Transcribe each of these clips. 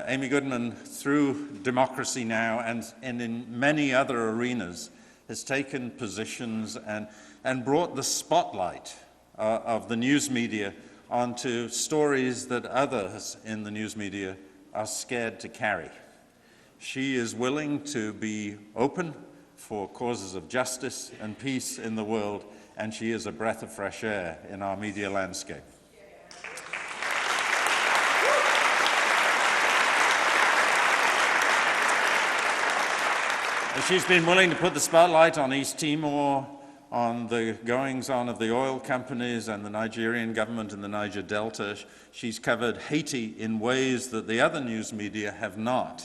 Amy Goodman, through Democracy Now! And in many other arenas, has taken positions and brought the spotlight of the news media onto stories that others in the news media are scared to carry. She is willing to be open for causes of justice and peace in the world, and she is a breath of fresh air in our media landscape. She's been willing to put the spotlight on East Timor, on the goings-on of the oil companies and the Nigerian government in the Niger Delta. She's covered Haiti in ways that the other news media have not.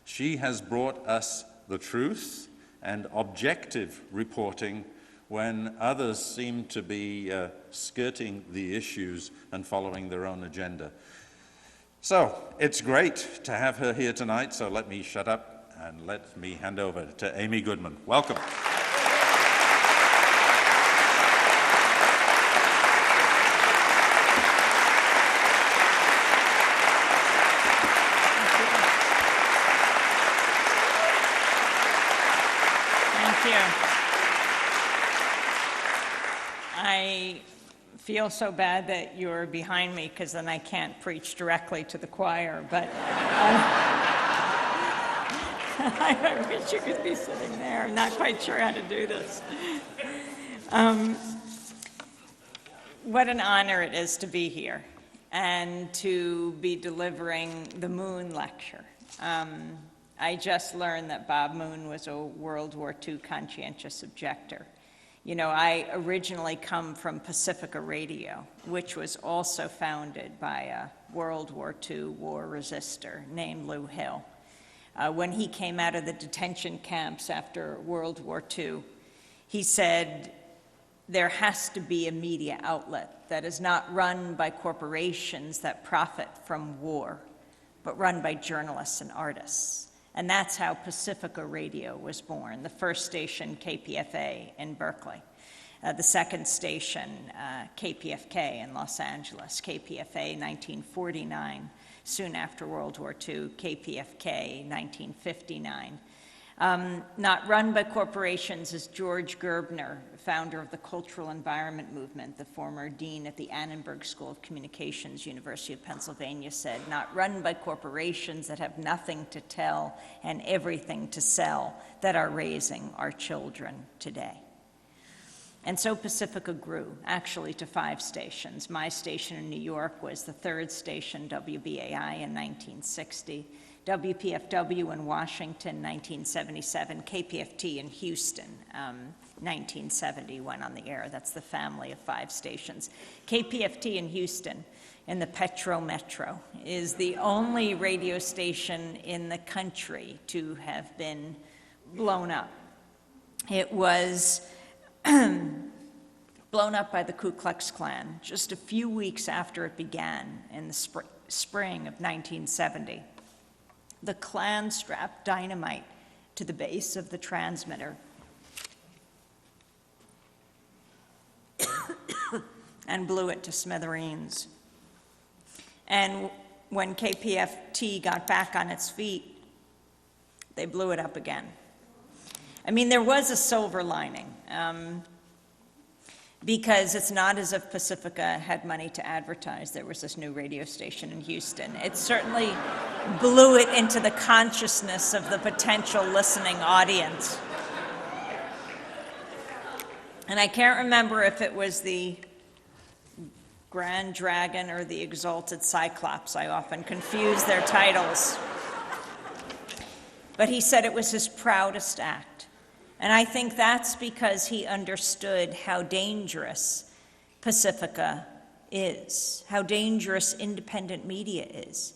She has brought us the truth and objective reporting when others seem to be skirting the issues and following their own agenda. So it's great to have her here tonight, so let me shut up and let me hand over to Amy Goodman. Welcome. Thank you. I feel so bad that you're behind me because then I can't preach directly to the choir, but I wish you could be sitting there. I'm not quite sure how to do this. What an honor it is to be here and to be delivering the Moon Lecture. I just learned that Bob Moon was a World War II conscientious objector. You know, I originally come from Pacifica Radio, which was also founded by a World War II war resistor named Lou Hill. When he came out of the detention camps after World War II, he said, there has to be a media outlet that is not run by corporations that profit from war, but run by journalists and artists. And that's how Pacifica Radio was born, the first station, KPFA, in Berkeley. The second station, KPFK in Los Angeles, KPFA 1949. Soon after World War II, KPFK, 1959. Not run by corporations as George Gerbner, founder of the Cultural Environment Movement, the former dean at the Annenberg School of Communications, University of Pennsylvania, said, not run by corporations that have nothing to tell and everything to sell that are raising our children today. And so Pacifica grew, actually, to 5 stations. My station in New York was the 3rd station, WBAI, in 1960. WPFW in Washington, 1977. KPFT in Houston, 1970, went on the air. That's the family of 5 stations. KPFT in Houston, in the Petro Metro, is the only radio station in the country to have been blown up. It was blown up by the Ku Klux Klan just a few weeks after it began in the spring of 1970. The Klan strapped dynamite to the base of the transmitter and blew it to smithereens. And when KPFT got back on its feet, they blew it up again. I mean, there was a silver lining, because it's not as if Pacifica had money to advertise. There was this new radio station in Houston. It certainly blew it into the consciousness of the potential listening audience. And I can't remember if it was the Grand Dragon or the Exalted Cyclops. I often confuse their titles. But he said it was his proudest act. And I think that's because he understood how dangerous Pacifica is, how dangerous independent media is.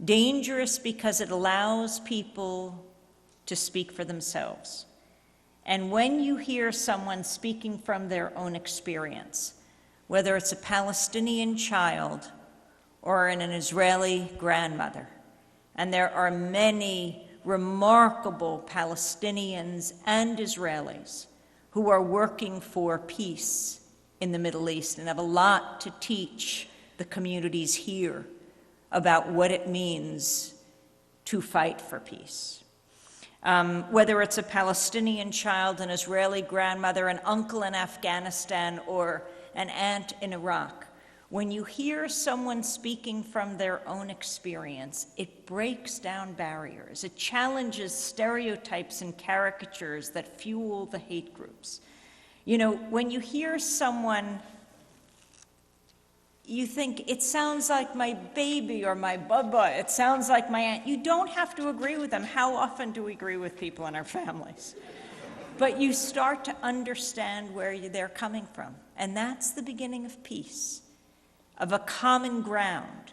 Dangerous because it allows people to speak for themselves. And when you hear someone speaking from their own experience, whether it's a Palestinian child or an Israeli grandmother, and there are many remarkable Palestinians and Israelis who are working for peace in the Middle East and have a lot to teach the communities here about what it means to fight for peace. Whether it's a Palestinian child, an Israeli grandmother, an uncle in Afghanistan, or an aunt in Iraq, when you hear someone speaking from their own experience, it breaks down barriers. It challenges stereotypes and caricatures that fuel the hate groups. You know, when you hear someone, you think, it sounds like my baby or my bubba, it sounds like my aunt. You don't have to agree with them. How often do we agree with people in our families? But you start to understand where they're coming from. And that's the beginning of peace, of a common ground,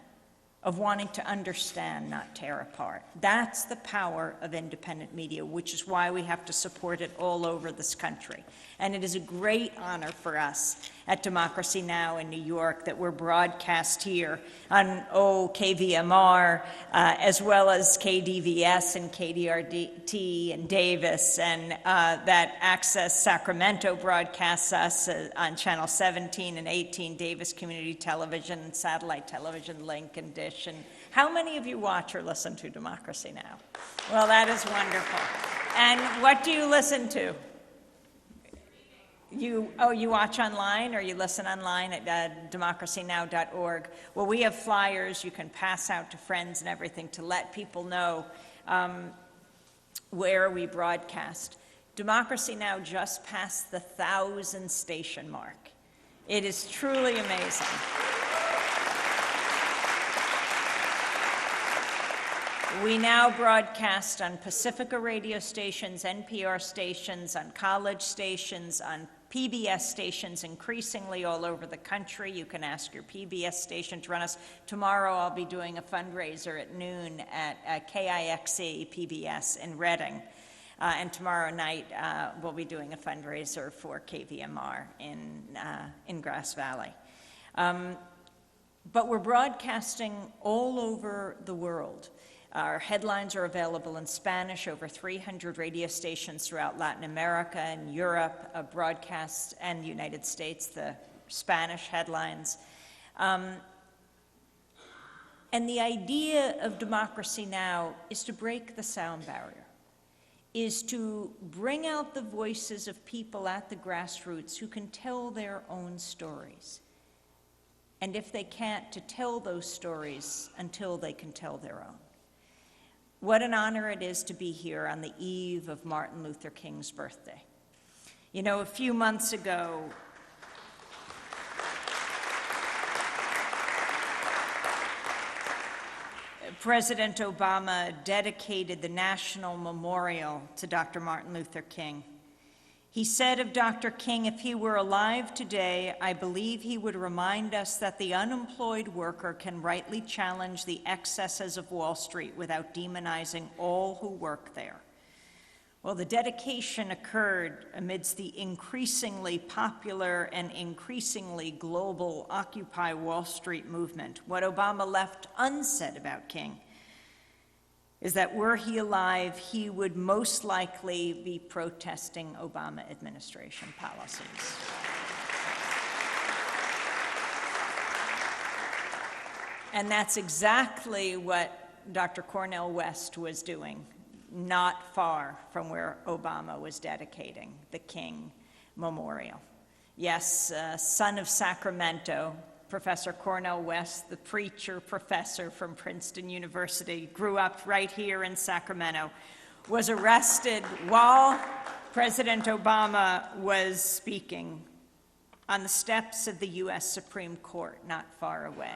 of wanting to understand, not tear apart. That's the power of independent media, which is why we have to support it all over this country. And it is a great honor for us at Democracy Now! In New York that we're broadcast here on KVMR, as well as KDVS and KDRT and Davis, and that Access Sacramento broadcasts us on Channel 17 and 18, Davis Community Television, Satellite Television, Link, and Dish. And how many of you watch or listen to Democracy Now! Well, that is wonderful. And what do you listen to? You watch online or you listen online at democracynow.org. Well, we have flyers you can pass out to friends and everything to let people know where we broadcast. Democracy Now! Just passed the 1,000 station mark. It is truly amazing. We now broadcast on Pacifica radio stations, NPR stations, on college stations, on PBS stations, increasingly all over the country. You can ask your PBS station to run us. Tomorrow I'll be doing a fundraiser at noon at KIXE PBS in Reading. And tomorrow night we'll be doing a fundraiser for KVMR in Grass Valley. But we're broadcasting all over the world. Our headlines are available in Spanish, over 300 radio stations throughout Latin America and Europe, broadcasts, and the United States, the Spanish headlines. And the idea of Democracy Now! Is to break the sound barrier, is to bring out the voices of people at the grassroots who can tell their own stories. And if they can't, to tell those stories until they can tell their own. What an honor it is to be here on the eve of Martin Luther King's birthday. You know, a few months ago, President Obama dedicated the National Memorial to Dr. Martin Luther King. He said of Dr. King, if he were alive today, I believe he would remind us that the unemployed worker can rightly challenge the excesses of Wall Street without demonizing all who work there. Well, the dedication occurred amidst the increasingly popular and increasingly global Occupy Wall Street movement. What Obama left unsaid about King is that were he alive, he would most likely be protesting Obama administration policies. And that's exactly what Dr. Cornel West was doing, not far from where Obama was dedicating the King Memorial. Yes, son of Sacramento, Professor Cornel West, the preacher professor from Princeton University, grew up right here in Sacramento, was arrested while President Obama was speaking on the steps of the U.S. Supreme Court not far away.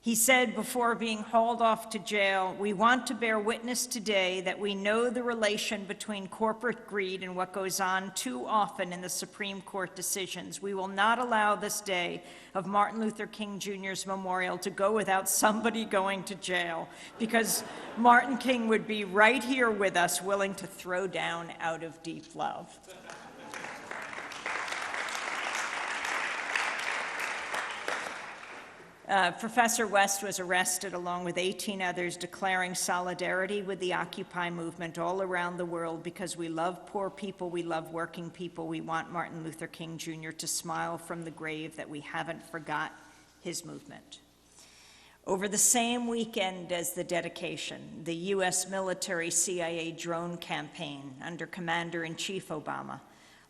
He said before being hauled off to jail, "We want to bear witness today that we know the relation between corporate greed and what goes on too often in the Supreme Court decisions. We will not allow this day of Martin Luther King Jr.'s memorial to go without somebody going to jail, because Martin King would be right here with us, willing to throw down out of deep love." Professor West was arrested along with 18 others, declaring solidarity with the Occupy movement all around the world because we love poor people, we love working people, we want Martin Luther King Jr. to smile from the grave that we haven't forgot his movement. Over the same weekend as the dedication, the U.S. military CIA drone campaign under Commander-in-Chief Obama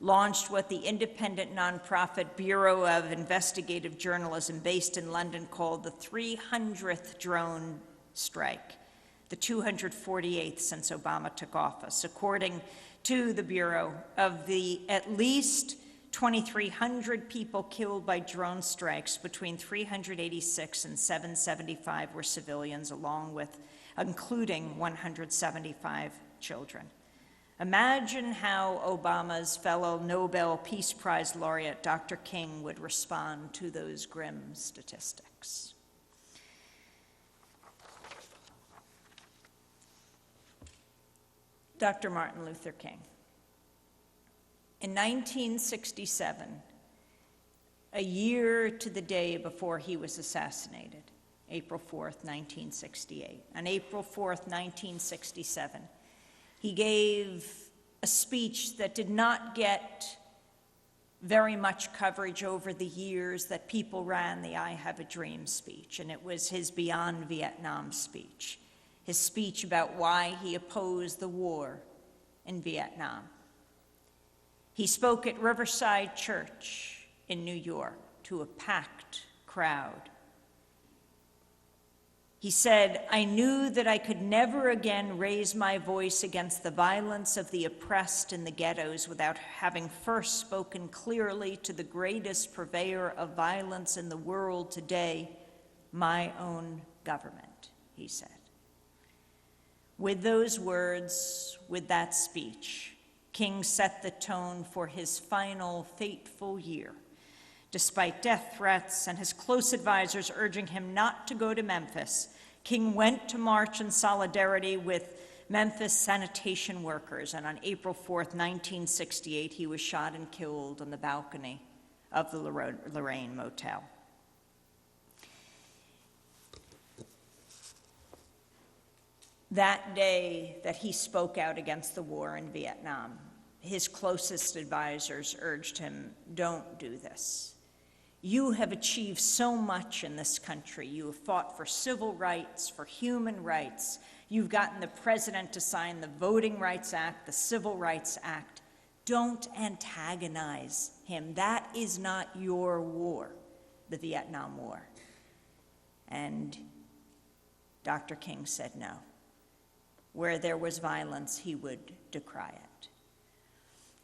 launched what the independent nonprofit Bureau of Investigative Journalism based in London called the 300th drone strike, the 248th since Obama took office. According to the Bureau, of the at least 2,300 people killed by drone strikes, between 386 and 775 were civilians, including 175 children. Imagine how Obama's fellow Nobel Peace Prize laureate, Dr. King, would respond to those grim statistics. Dr. Martin Luther King. In 1967, a year to the day before he was assassinated, April 4th, 1968, on April 4th, 1967, he gave a speech that did not get very much coverage over the years that people ran the I Have a Dream speech, and it was his Beyond Vietnam speech, his speech about why he opposed the war in Vietnam. He spoke at Riverside Church in New York to a packed crowd. He said, "I knew that I could never again raise my voice against the violence of the oppressed in the ghettos without having first spoken clearly to the greatest purveyor of violence in the world today, my own government," he said. With those words, with that speech, King set the tone for his final fateful year. Despite death threats and his close advisors urging him not to go to Memphis, King went to march in solidarity with Memphis sanitation workers, and on April 4th, 1968, he was shot and killed on the balcony of the Lorraine Motel. That day that he spoke out against the war in Vietnam, his closest advisors urged him, "Don't do this. You have achieved so much in this country. You have fought for civil rights, for human rights. You've gotten the president to sign the Voting Rights Act, the Civil Rights Act. Don't antagonize him. That is not your war, the Vietnam War." And Dr. King said no. Where there was violence, he would decry it.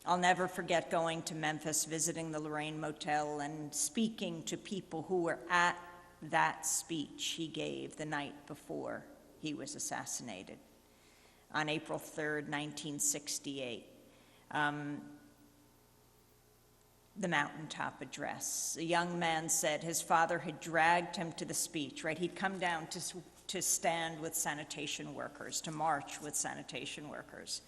I'll never forget going to Memphis, visiting the Lorraine Motel, and speaking to people who were at that speech he gave the night before he was assassinated on April 3rd, 1968. The mountaintop address. A young man said his father had dragged him to the speech, right? He'd come down to stand with sanitation workers, to march with sanitation workers.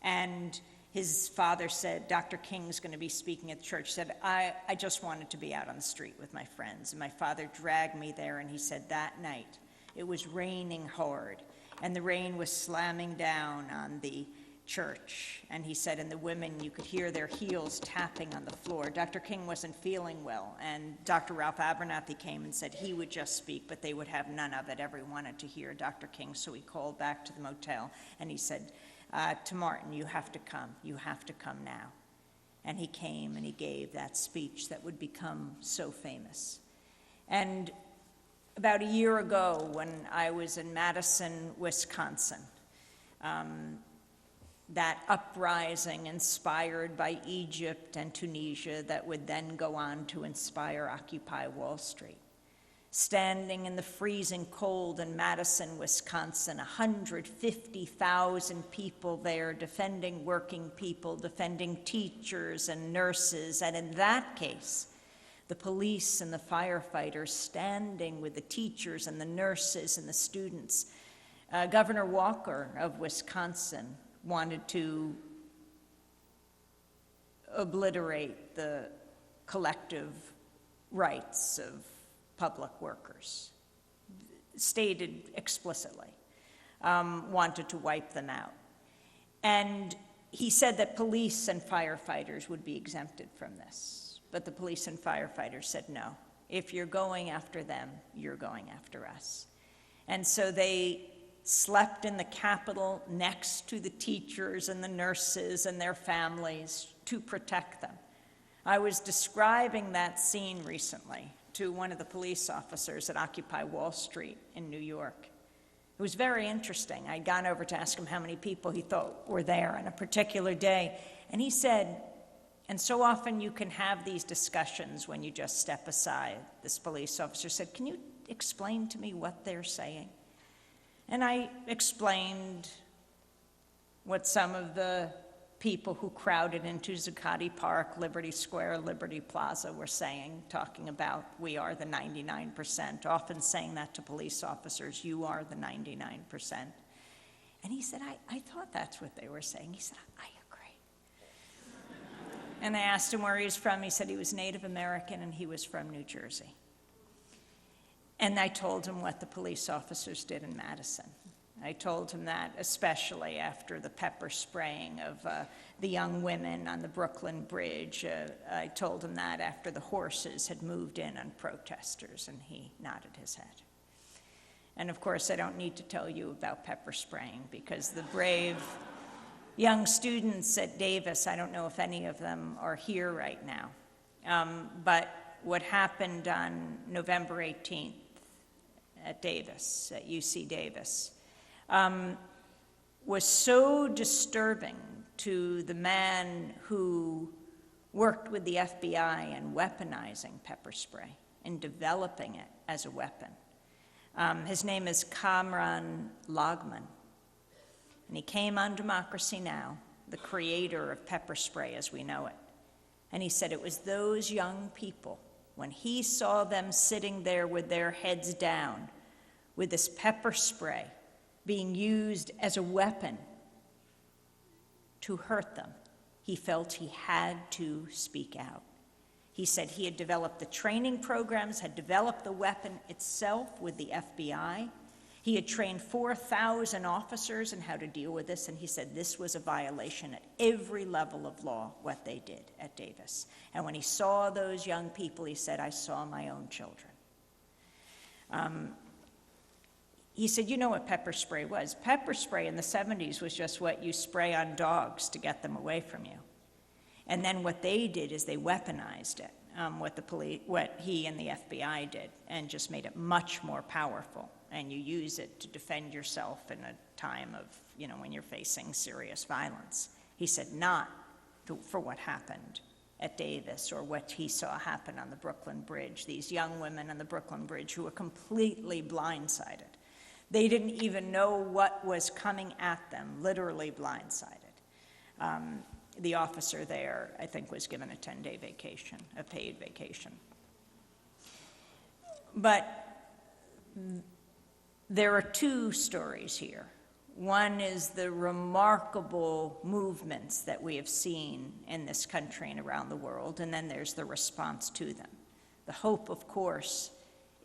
And his father said, "Dr. King's going to be speaking at the church." He said, I just wanted to be out on the street with my friends. And my father dragged me there, and he said that night it was raining hard, and the rain was slamming down on the church. And he said, and the women, you could hear their heels tapping on the floor. Dr. King wasn't feeling well, and Dr. Ralph Abernathy came and said he would just speak, but they would have none of it. Everyone wanted to hear Dr. King, so he called back to the motel, and he said, to Martin, "You have to come. You have to come now." And he came, and he gave that speech that would become so famous. And about a year ago, when I was in Madison, Wisconsin, that uprising inspired by Egypt and Tunisia that would then go on to inspire Occupy Wall Street. Standing in the freezing cold in Madison, Wisconsin, 150,000 people there defending working people, defending teachers and nurses, and in that case, the police and the firefighters standing with the teachers and the nurses and the students. Governor Walker of Wisconsin wanted to obliterate the collective rights of public workers, stated explicitly, wanted to wipe them out. And he said that police and firefighters would be exempted from this, but the police and firefighters said no. If you're going after them, you're going after us. And so they slept in the Capitol next to the teachers and the nurses and their families to protect them. I was describing that scene recently to one of the police officers at Occupy Wall Street in New York. It was very interesting. I'd gone over to ask him how many people he thought were there on a particular day, and he said, and so often you can have these discussions when you just step aside. This police officer said, "Can you explain to me what they're saying?" And I explained what some of the people who crowded into Zuccotti Park, Liberty Square, Liberty Plaza were saying, talking about we are the 99%, often saying that to police officers, you are the 99%. And he said, I thought that's what they were saying. He said, I agree. And I asked him where he was from. He said he was Native American and he was from New Jersey. And I told him what the police officers did in Madison. I told him that, especially after the pepper spraying of the young women on the Brooklyn Bridge. I told him that after the horses had moved in on protesters, and he nodded his head. And of course, I don't need to tell you about pepper spraying, because the brave young students at Davis, I don't know if any of them are here right now, but what happened on November 18th at Davis, at UC Davis, was so disturbing to the man who worked with the FBI in weaponizing pepper spray and developing it as a weapon. His name is Kamran Logman, and he came on Democracy Now!, the creator of pepper spray as we know it. And he said it was those young people, when he saw them sitting there with their heads down, with this pepper spray being used as a weapon to hurt them, he felt he had to speak out. He said he had developed the training programs, had developed the weapon itself with the FBI. He had trained 4,000 officers in how to deal with this, and he said this was a violation at every level of law, what they did at Davis. And when he saw those young people, he said, I saw my own children. He said, you know what pepper spray was? Pepper spray in the 70s was just what you spray on dogs to get them away from you. And then what they did is they weaponized it, what he and the FBI did, and just made it much more powerful. And you use it to defend yourself in a time of, when you're facing serious violence. He said not for what happened at Davis or what he saw happen on the Brooklyn Bridge. These young women on the Brooklyn Bridge who were completely blindsided. They didn't even know what was coming at them, literally blindsided. The officer there, I think, was given a 10-day vacation, a paid vacation. But there are two stories here. One is the remarkable movements that we have seen in this country and around the world, and then there's the response to them. The hope, of course,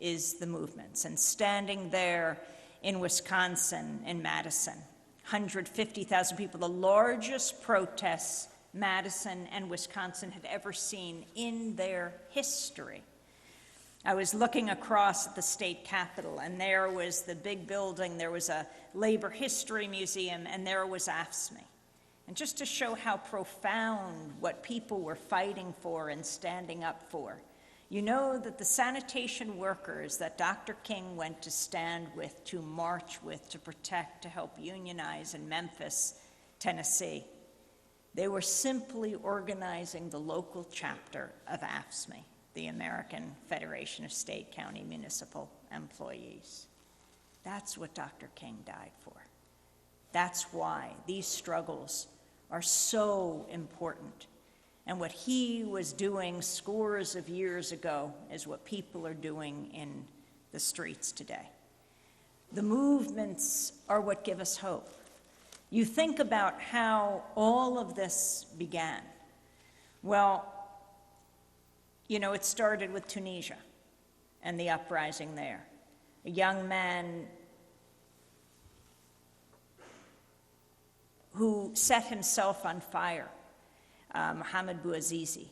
is the movements. And standing there in Wisconsin, in Madison, 150,000 people, the largest protests Madison and Wisconsin had ever seen in their history. I was looking across at the state capitol, and there was the big building, there was a labor history museum, and there was AFSCME. And just to show how profound what people were fighting for and standing up for, you know that the sanitation workers that Dr. King went to stand with, to march with, to protect, to help unionize in Memphis, Tennessee, they were simply organizing the local chapter of AFSCME, the American Federation of State, County, Municipal Employees. That's what Dr. King died for. That's why these struggles are so important. And what he was doing scores of years ago is what people are doing in the streets today. The movements are what give us hope. You think about how all of this began. Well, it started with Tunisia and the uprising there. A young man who set himself on fire, Mohamed Bouazizi,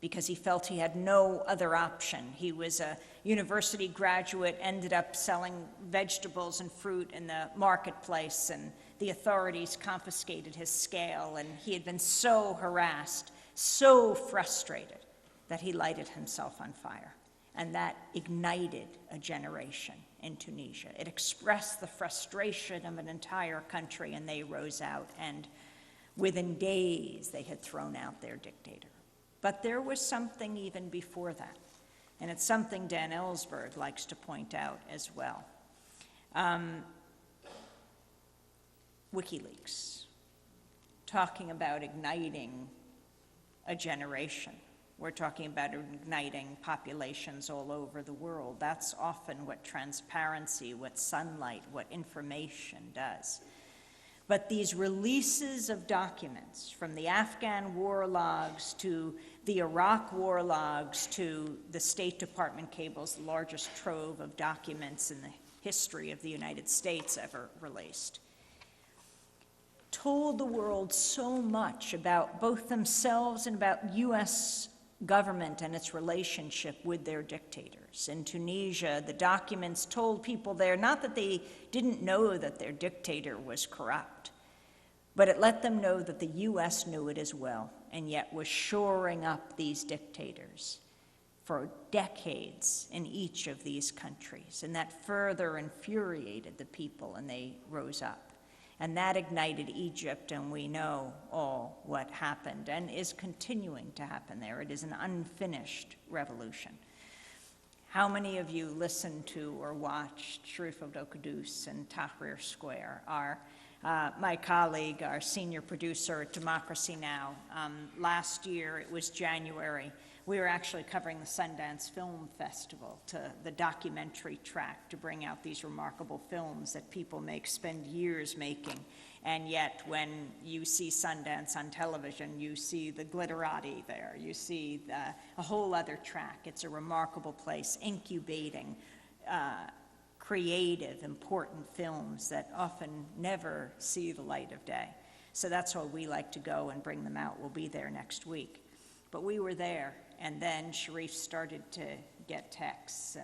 because he felt he had no other option. He was a university graduate, ended up selling vegetables and fruit in the marketplace, and the authorities confiscated his scale, and he had been so harassed, so frustrated, that he lighted himself on fire. And that ignited a generation in Tunisia. It expressed the frustration of an entire country, and they rose out, and within days they had thrown out their dictator. But there was something even before that, and it's something Dan Ellsberg likes to point out as well. WikiLeaks, talking about igniting a generation. We're talking about igniting populations all over the world. That's often what transparency, what sunlight, what information does. But these releases of documents, from the Afghan war logs to the Iraq war logs to the State Department cables, the largest trove of documents in the history of the United States ever released, told the world so much about both themselves and about U.S. government and its relationship with their dictators. In Tunisia, the documents told people there not that they didn't know that their dictator was corrupt, but it let them know that the U.S. knew it as well, and yet was shoring up these dictators for decades in each of these countries. And that further infuriated the people, and they rose up. And that ignited Egypt, and we know all what happened and is continuing to happen there. It is an unfinished revolution. How many of you listened to or watched Sharif Abdel-Quddus in Tahrir Square? My colleague, our senior producer at Democracy Now! Last year, it was January, we were actually covering the Sundance Film Festival, to the documentary track, to bring out these remarkable films that people spend years making. And yet, when you see Sundance on television, you see the glitterati there. You see a whole other track. It's a remarkable place, incubating creative, important films that often never see the light of day. So that's why we like to go and bring them out. We'll be there next week. But we were there, and then Sharif started to get texts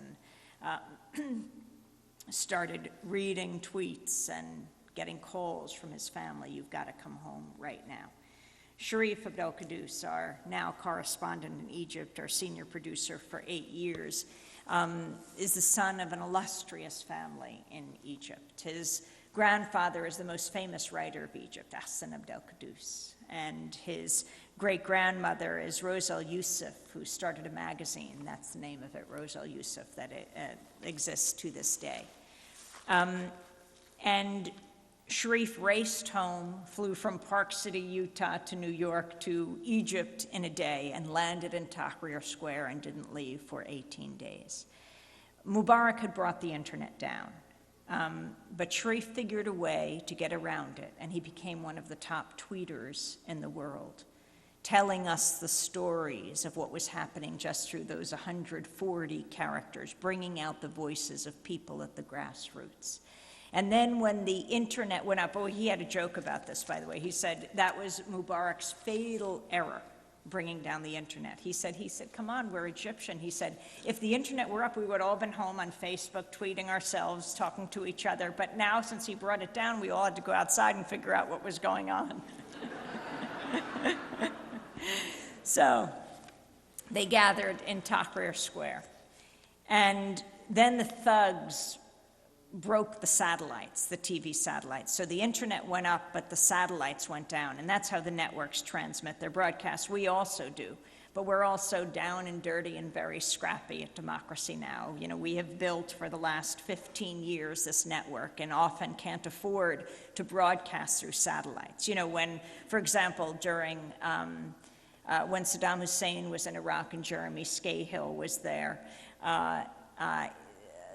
and started reading tweets and getting calls from his family. You've got to come home right now. Sharif Abdel-Quddus, our now correspondent in Egypt, our senior producer for 8 years, is the son of an illustrious family in Egypt. His grandfather is the most famous writer of Egypt, Hassan Abdel-Quddus, and his great-grandmother is Rosa Youssef, who started a magazine. That's the name of it, Rosa Youssef, that exists to this day. And Sharif raced home, flew from Park City, Utah to New York to Egypt in a day, and landed in Tahrir Square and didn't leave for 18 days. Mubarak had brought the internet down, but Sharif figured a way to get around it, and he became one of the top tweeters in the world, telling us the stories of what was happening just through those 140 characters, bringing out the voices of people at the grassroots. And then when the internet went up, he had a joke about this, by the way. He said that was Mubarak's fatal error, bringing down the internet. He said, come on, we're Egyptian. He said, if the internet were up, we would all been home on Facebook, tweeting ourselves, talking to each other. But now, since he brought it down, we all had to go outside and figure out what was going on. So they gathered in Tahrir Square. And then the thugs broke the satellites, the TV satellites. So the internet went up, but the satellites went down. And that's how the networks transmit their broadcasts. We also do. But we're also down and dirty and very scrappy at Democracy Now! You know, we have built for the last 15 years this network and often can't afford to broadcast through satellites. You know, when, for example, during when Saddam Hussein was in Iraq and Jeremy Scahill was there,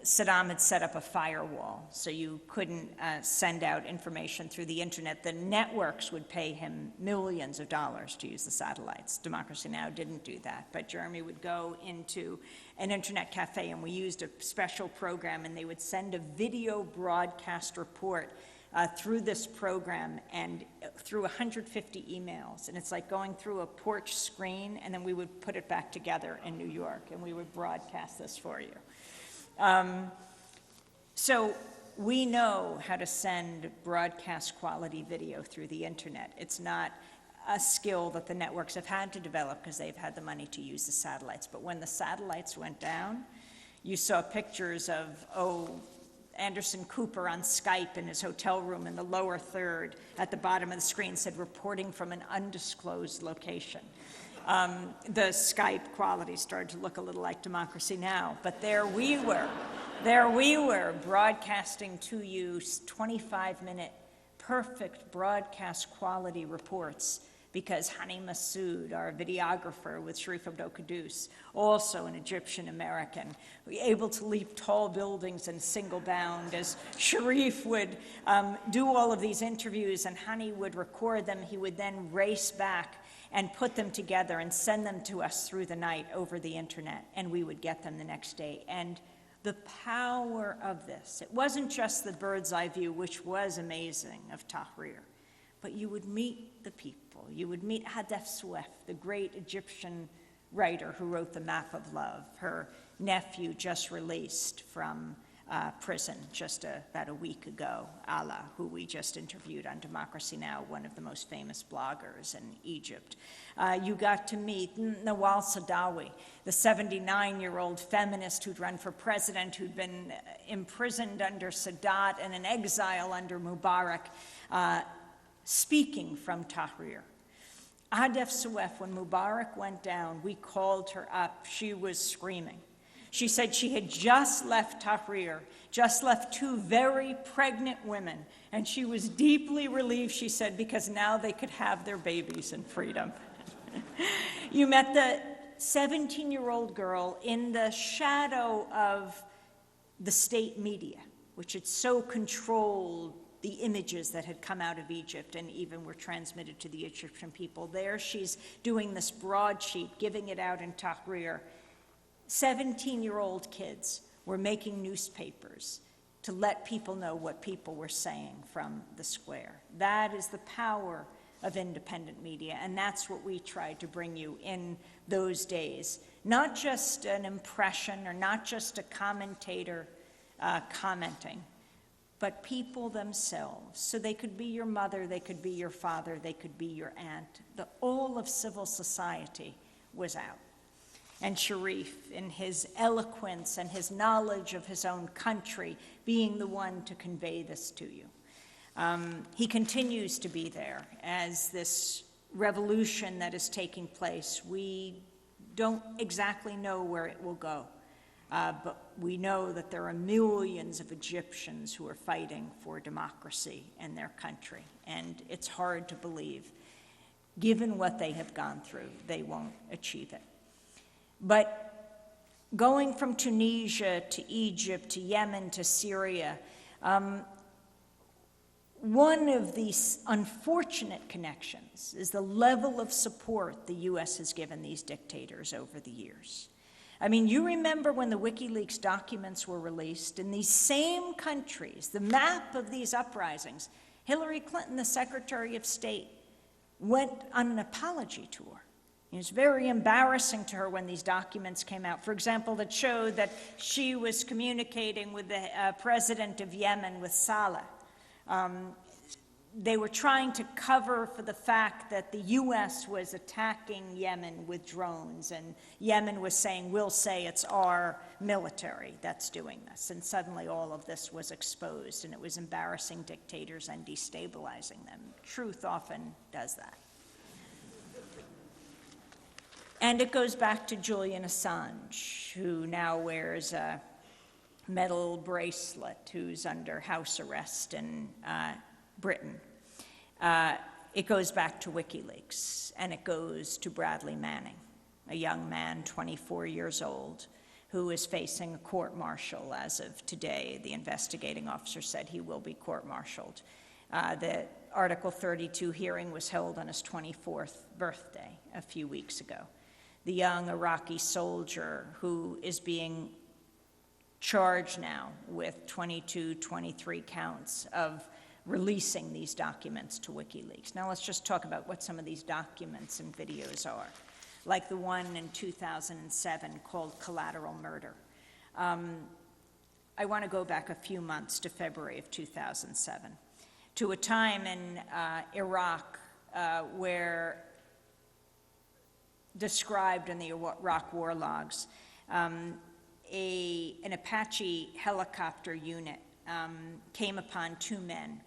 Saddam had set up a firewall, so you couldn't send out information through the internet. The networks would pay him millions of dollars to use the satellites. Democracy Now! Didn't do that, but Jeremy would go into an internet cafe, and we used a special program, and they would send a video broadcast report through this program and through 150 emails. And it's like going through a porch screen, and then we would put it back together in New York, and we would broadcast this for you. So we know how to send broadcast quality video through the internet. It's not a skill that the networks have had to develop because they've had the money to use the satellites. But when the satellites went down, you saw pictures of, Anderson Cooper on Skype in his hotel room in the lower third. At the bottom of the screen said, reporting from an undisclosed location. The Skype quality started to look a little like Democracy Now! But there we were broadcasting to you 25-minute perfect broadcast quality reports, because Hani Massoud, our videographer with Sharif Abdel Qaddus, also an Egyptian American, able to leap tall buildings in single bound, as Sharif would do all of these interviews and Hani would record them. He would then race back and put them together and send them to us through the night over the internet, and we would get them the next day. And the power of this, it wasn't just the bird's eye view, which was amazing, of Tahrir, but you would meet the people. You would meet Hadef Souef, the great Egyptian writer who wrote The Map of Love, her nephew just released from prison just about a week ago, Ala, who we just interviewed on Democracy Now!, one of the most famous bloggers in Egypt. You got to meet Nawal Saadawi, the 79-year-old feminist who'd run for president, who'd been imprisoned under Sadat and in exile under Mubarak, speaking from Tahrir. Hadef Souef, when Mubarak went down, we called her up. She was screaming. She said she had just left Tahrir, just left two very pregnant women, and she was deeply relieved, she said, because now they could have their babies in freedom. You met the 17-year-old girl in the shadow of the state media, which had so controlled the images that had come out of Egypt and even were transmitted to the Egyptian people. There she's doing this broadsheet, giving it out in Tahrir. 17-year-old kids were making newspapers to let people know what people were saying from the square. That is the power of independent media, and that's what we tried to bring you in those days. Not just an impression or not just a commentator commenting, but people themselves. So they could be your mother, they could be your father, they could be your aunt. All of civil society was out. And Sharif, in his eloquence and his knowledge of his own country, being the one to convey this to you. He continues to be there as this revolution that is taking place. We don't exactly know where it will go, but we know that there are millions of Egyptians who are fighting for democracy in their country, and it's hard to believe, given what they have gone through, they won't achieve it. But going from Tunisia to Egypt to Yemen to Syria, one of these unfortunate connections is the level of support the U.S. has given these dictators over the years. I mean, you remember when the WikiLeaks documents were released, in these same countries, the map of these uprisings, Hillary Clinton, the Secretary of State, went on an apology tour. It was very embarrassing to her when these documents came out. For example, that showed that she was communicating with the president of Yemen, with Saleh. They were trying to cover for the fact that the U.S. was attacking Yemen with drones, and Yemen was saying, we'll say it's our military that's doing this. And suddenly all of this was exposed, and it was embarrassing dictators and destabilizing them. Truth often does that. And it goes back to Julian Assange, who now wears a metal bracelet, who's under house arrest in Britain. It goes back to WikiLeaks, and it goes to Bradley Manning, a young man, 24 years old, who is facing a court-martial as of today. The investigating officer said he will be court-martialed. The Article 32 hearing was held on his 24th birthday a few weeks ago. The young Iraqi soldier who is being charged now with 22, 23 counts of releasing these documents to WikiLeaks. Now let's just talk about what some of these documents and videos are, like the one in 2007 called Collateral Murder. I want to go back a few months to February of 2007, to a time in Iraq where, described in the Iraq war logs, an Apache helicopter unit came upon two men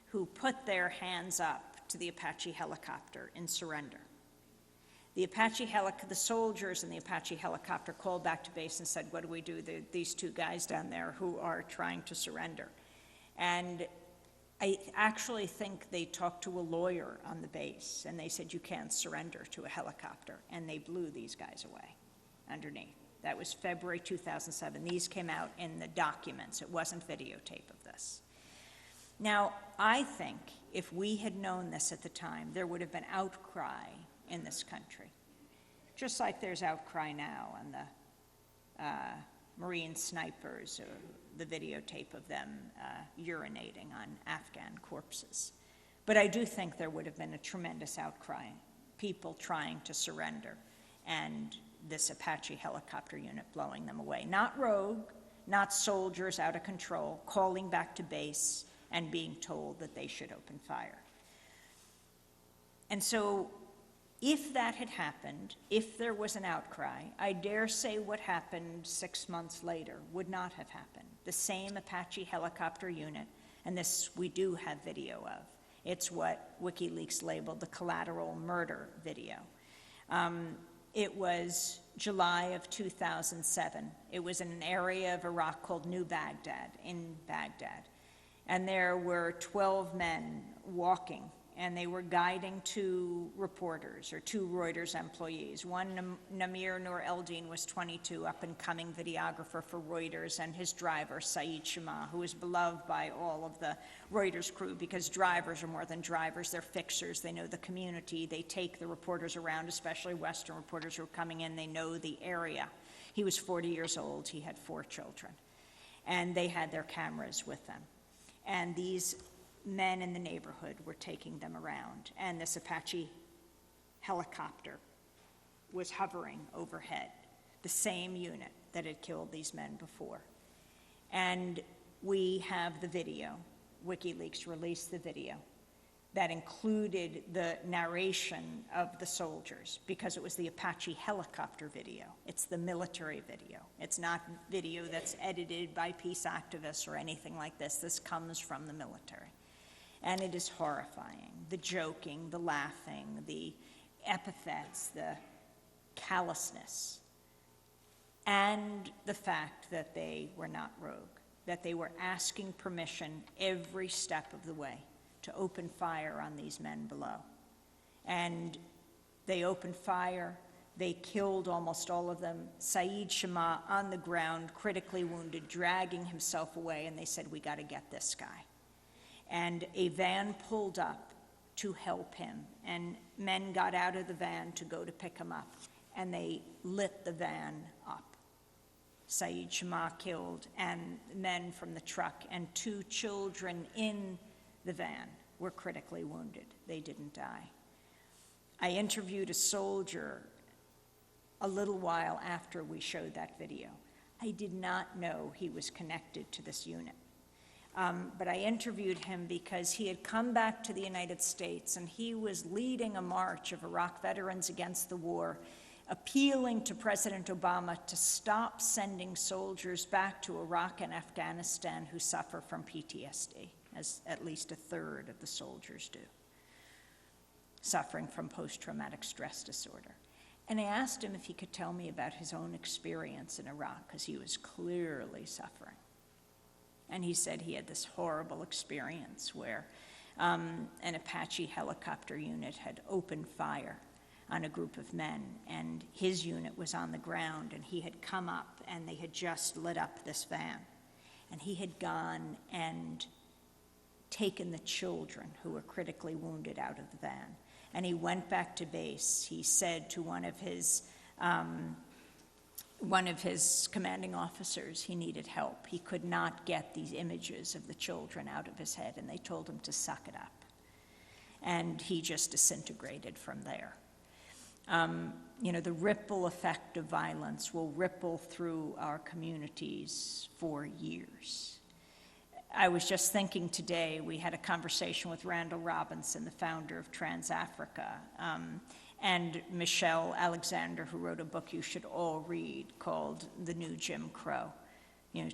who put their hands up to the Apache helicopter in surrender. The soldiers in the Apache helicopter called back to base and said, what do we do? These two guys down there who are trying to surrender. And I actually think they talked to a lawyer on the base, and they said, you can't surrender to a helicopter. And they blew these guys away underneath. That was February 2007. These came out in the documents. It wasn't videotape of this. Now, I think if we had known this at the time, there would have been outcry in this country, just like there's outcry now on the Marine snipers, or the videotape of them urinating on Afghan corpses. But I do think there would have been a tremendous outcry, people trying to surrender, and this Apache helicopter unit blowing them away. Not rogue, not soldiers out of control, calling back to base and being told that they should open fire. And so if that had happened, if there was an outcry, I dare say what happened 6 months later would not have happened. The same Apache helicopter unit, and this we do have video of. It's what WikiLeaks labeled the collateral murder video. It was July of 2007. It was in an area of Iraq called New Baghdad, in Baghdad. And there were 12 men walking, and they were guiding two reporters, or two Reuters employees. One, Namir Nur Eldin, was 22, up-and-coming videographer for Reuters, and his driver, Saeed Shama, who is beloved by all of the Reuters crew, because drivers are more than drivers. They're fixers. They know the community. They take the reporters around, especially Western reporters who are coming in. They know the area. He was 40 years old. He had 4 children. And they had their cameras with them. And these men in the neighborhood were taking them around, and this Apache helicopter was hovering overhead, the same unit that had killed these men before. And we have the video. WikiLeaks released the video that included the narration of the soldiers, because it was the Apache helicopter video. It's the military video. It's not video that's edited by peace activists or anything like this. This comes from the military. And it is horrifying. The joking, the laughing, the epithets, the callousness, and the fact that they were not rogue, that they were asking permission every step of the way to open fire on these men below. And they opened fire. They killed almost all of them. Saeed Shama on the ground, critically wounded, dragging himself away, and they said, we got to get this guy. And a van pulled up to help him, and men got out of the van to go to pick him up, and they lit the van up. Saeed Shama killed, and men from the truck, and 2 children in the van were critically wounded. They didn't die. I interviewed a soldier a little while after we showed that video. I did not know he was connected to this unit. But I interviewed him because he had come back to the United States, and he was leading a march of Iraq veterans against the war, appealing to President Obama to stop sending soldiers back to Iraq and Afghanistan who suffer from PTSD, as at least a third of the soldiers do, suffering from post-traumatic stress disorder. And I asked him if he could tell me about his own experience in Iraq, because he was clearly suffering. And he said he had this horrible experience where an Apache helicopter unit had opened fire on a group of men, and his unit was on the ground, and he had come up, and they had just lit up this van. And he had gone and taken the children who were critically wounded out of the van. And he went back to base. He said to one of his one of his commanding officers, he needed help. He could not get these images of the children out of his head, and they told him to suck it up. And he just disintegrated from there. The ripple effect of violence will ripple through our communities for years. I was just thinking today, we had a conversation with Randall Robinson, the founder of Trans-Africa, and Michelle Alexander, who wrote a book you should all read called The New Jim Crow.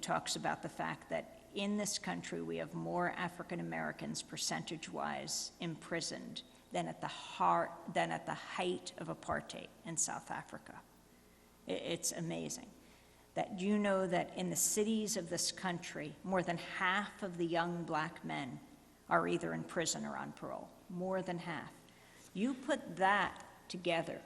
Talks about the fact that in this country we have more African Americans percentage-wise imprisoned than at the height of apartheid in South Africa. It's amazing. That that in the cities of this country, more than half of the young black men are either in prison or on parole. More than half. You put that together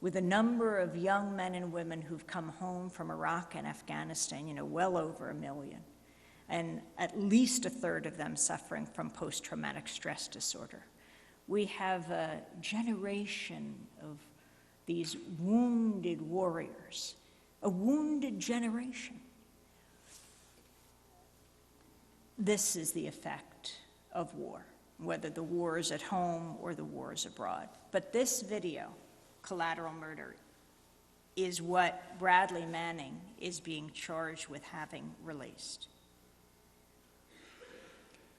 with a number of young men and women who've come home from Iraq and Afghanistan, well over 1 million, and at least a third of them suffering from post-traumatic stress disorder. We have a generation of these wounded warriors, a wounded generation. This is the effect of war, whether the war is at home or the war is abroad. But this video, Collateral Murder, is what Bradley Manning is being charged with having released.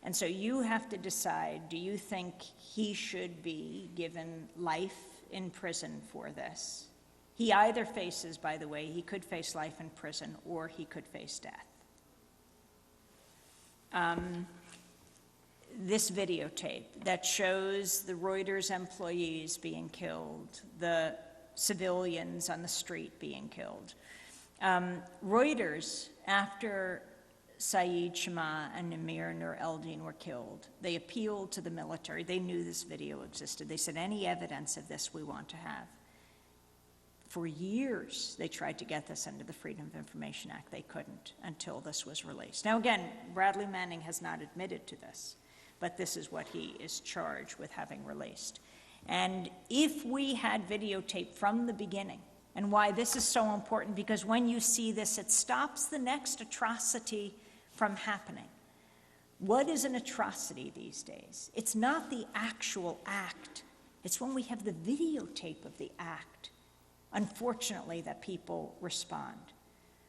And so you have to decide, do you think he should be given life in prison for this? He either faces, by the way, he could face life in prison or he could face death. This videotape that shows the Reuters employees being killed, the civilians on the street being killed. Reuters, after Saeed Shama and Namir Nur Eldin were killed, they appealed to the military. They knew this video existed. They said, any evidence of this we want to have. For years, they tried to get this under the Freedom of Information Act. They couldn't until this was released. Now again, Bradley Manning has not admitted to this, but this is what he is charged with having released. And if we had videotape from the beginning, and why this is so important, because when you see this, it stops the next atrocity from happening. What is an atrocity these days? It's not the actual act. It's when we have the videotape of the act, unfortunately, that people respond.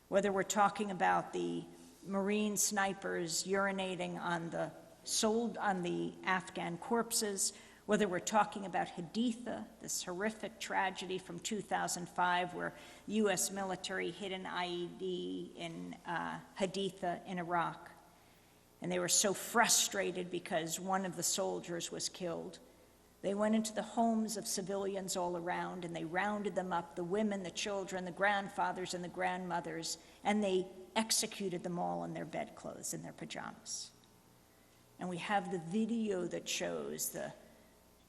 Whether we're talking about the Marine snipers urinating on the Afghan corpses, whether we're talking about Haditha, this horrific tragedy from 2005 where US military hit an IED in Haditha in Iraq. And they were so frustrated because one of the soldiers was killed. They went into the homes of civilians all around and they rounded them up, the women, the children, the grandfathers and the grandmothers, and they executed them all in their bedclothes, in their pajamas. And we have the video that shows the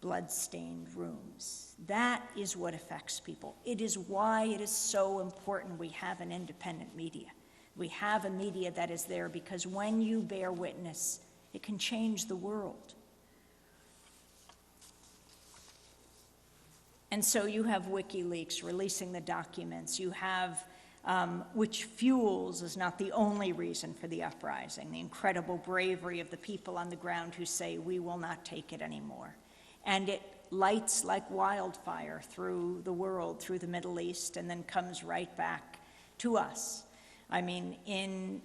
blood-stained rooms. That is what affects people. It is why it is so important we have an independent media. We have a media that is there because when you bear witness, it can change the world. And so you have WikiLeaks releasing the documents. You have, which fuels is not the only reason for the uprising, the incredible bravery of the people on the ground who say, we will not take it anymore. And it lights like wildfire through the world, through the Middle East, and then comes right back to us. I mean, in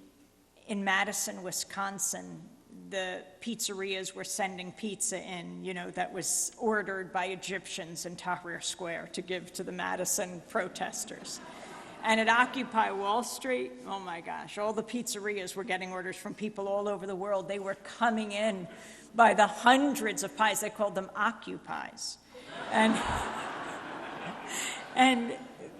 Madison, Wisconsin, the pizzerias were sending pizza in, that was ordered by Egyptians in Tahrir Square to give to the Madison protesters. And at Occupy Wall Street, oh my gosh, all the pizzerias were getting orders from people all over the world. They were coming in by the hundreds of pies. They called them Occupies. And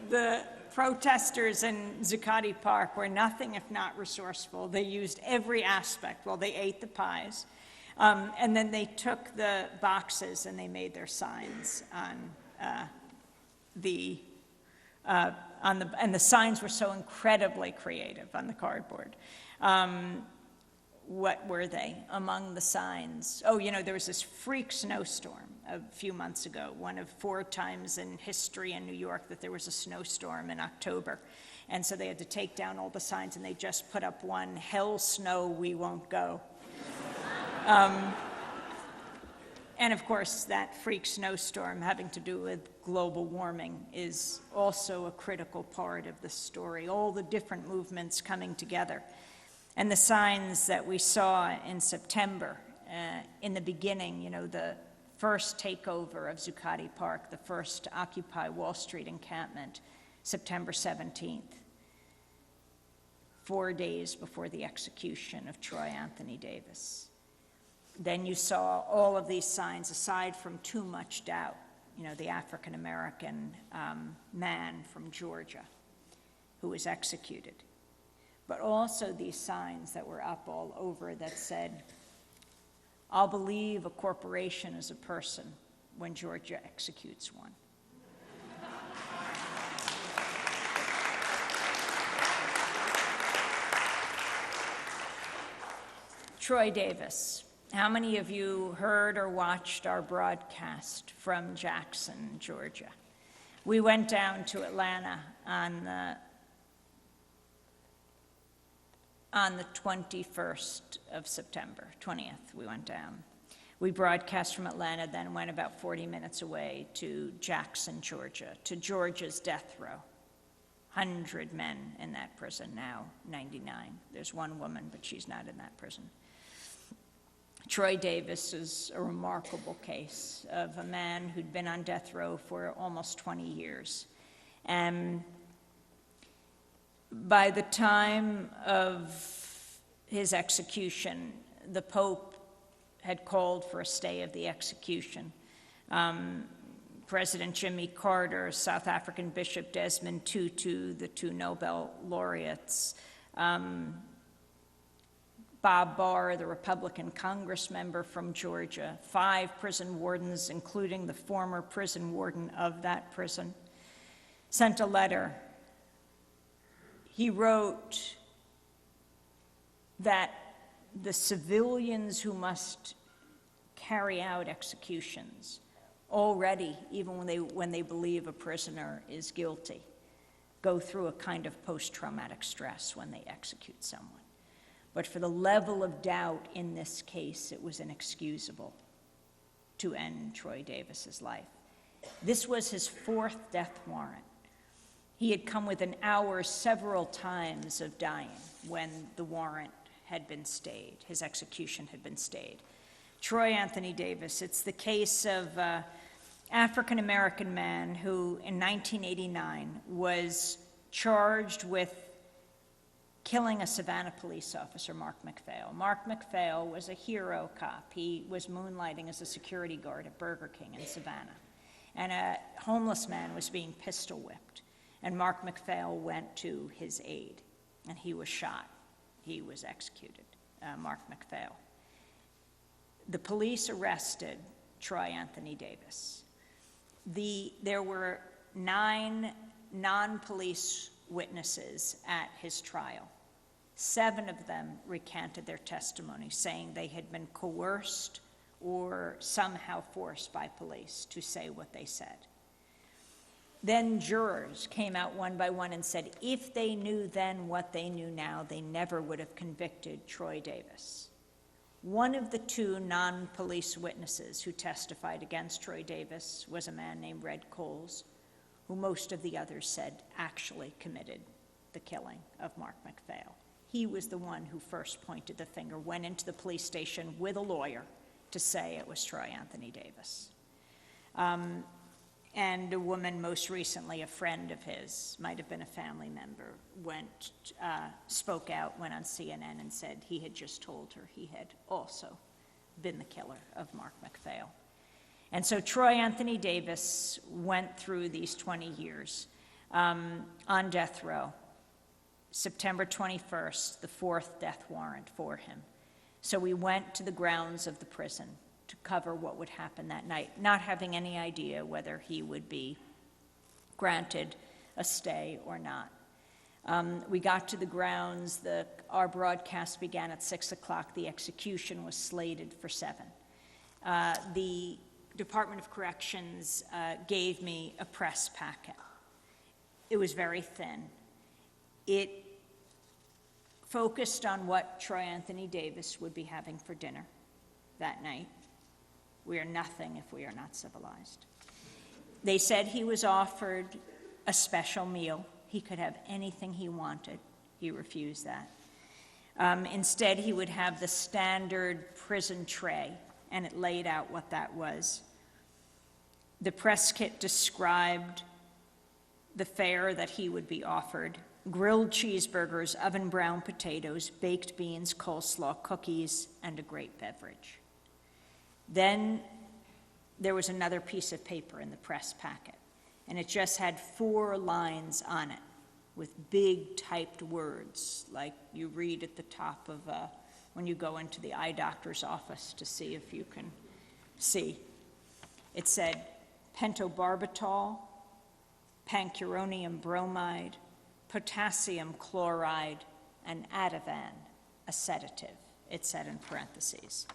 the protesters in Zuccotti Park were nothing if not resourceful. They used every aspect. Well, they ate the pies. And then they took the boxes and they made their signs on and the signs were so incredibly creative on the cardboard. What were they among the signs? Oh, there was this freak snowstorm a few months ago, one of 4 times in history in New York that there was a snowstorm in October. And so they had to take down all the signs, and they just put up one, "Hell Snow, we won't go." And of course, that freak snowstorm having to do with global warming is also a critical part of the story, all the different movements coming together. And the signs that we saw in September, in the beginning, you know, the first takeover of Zuccotti Park, the first Occupy Wall Street encampment, September 17th, 4 days before the execution of Troy Anthony Davis. Then you saw all of these signs, aside from Too Much Doubt, you know, the African-American man from Georgia who was executed. But also these signs that were up all over that said, "I'll believe a corporation is a person when Georgia executes one." Troy Davis. How many of you heard or watched our broadcast from Jackson, Georgia? We went down to Atlanta on the 21st of September, 20th, we went down. We broadcast from Atlanta, then went about 40 minutes away to Jackson, Georgia, to Georgia's death row. 100 men in that prison now, 99. There's one woman, but she's not in that prison. Troy Davis is a remarkable case of a man who'd been on death row for almost 20 years. And by the time of his execution, the Pope had called for a stay of the execution. President Jimmy Carter, South African Bishop Desmond Tutu, the two Nobel laureates, Bob Barr, the Republican Congress member from Georgia, 5 prison wardens, including the former prison warden of that prison, sent a letter. He wrote that the civilians who must carry out executions already, even when they believe a prisoner is guilty, go through a kind of post-traumatic stress when they execute someone. But for the level of doubt in this case, it was inexcusable to end Troy Davis's life. This was his 4th death warrant. He had come within hours several times of dying when the warrant had been stayed, his execution had been stayed. Troy Anthony Davis, it's the case of an African-American man who in 1989 was charged with killing a Savannah police officer, Mark McPhail. Mark McPhail was a hero cop. He was moonlighting as a security guard at Burger King in Savannah. And a homeless man was being pistol whipped. And Mark McPhail went to his aid, and he was shot. He was executed, Mark McPhail. The police arrested Troy Anthony Davis. There were 9 non-police witnesses at his trial. 7 of them recanted their testimony, saying they had been coerced or somehow forced by police to say what they said. Then jurors came out one by one and said if they knew then what they knew now, they never would have convicted Troy Davis. One of the 2 non-police witnesses who testified against Troy Davis was a man named Red Coles, who most of the others said actually committed the killing of Mark McPhail. He was the one who first pointed the finger, went into the police station with a lawyer to say it was Troy Anthony Davis. And a woman, most recently a friend of his, might have been a family member, spoke out, went on CNN and said he had just told her he had also been the killer of Mark McPhail. And so Troy Anthony Davis went through these 20 years on death row. September 21st, the 4th death warrant for him. So we went to the grounds of the prison to cover what would happen that night, not having any idea whether he would be granted a stay or not. We got to the grounds, our broadcast began at 6 o'clock, the execution was slated for 7. The Department of Corrections gave me a press packet. It was very thin. It focused on what Troy Anthony Davis would be having for dinner that night. We are nothing if we are not civilized. They said he was offered a special meal. He could have anything he wanted. He refused that. Instead, he would have the standard prison tray, and it laid out what that was. The press kit described the fare that he would be offered: grilled cheeseburgers, oven-brown potatoes, baked beans, coleslaw, cookies, and a great beverage. Then there was another piece of paper in the press packet, and it just had 4 lines on it with big typed words, like you read at the top of when you go into the eye doctor's office to see if you can see. It said pentobarbital, pancuronium bromide, potassium chloride, and Ativan, a sedative, it said in parentheses.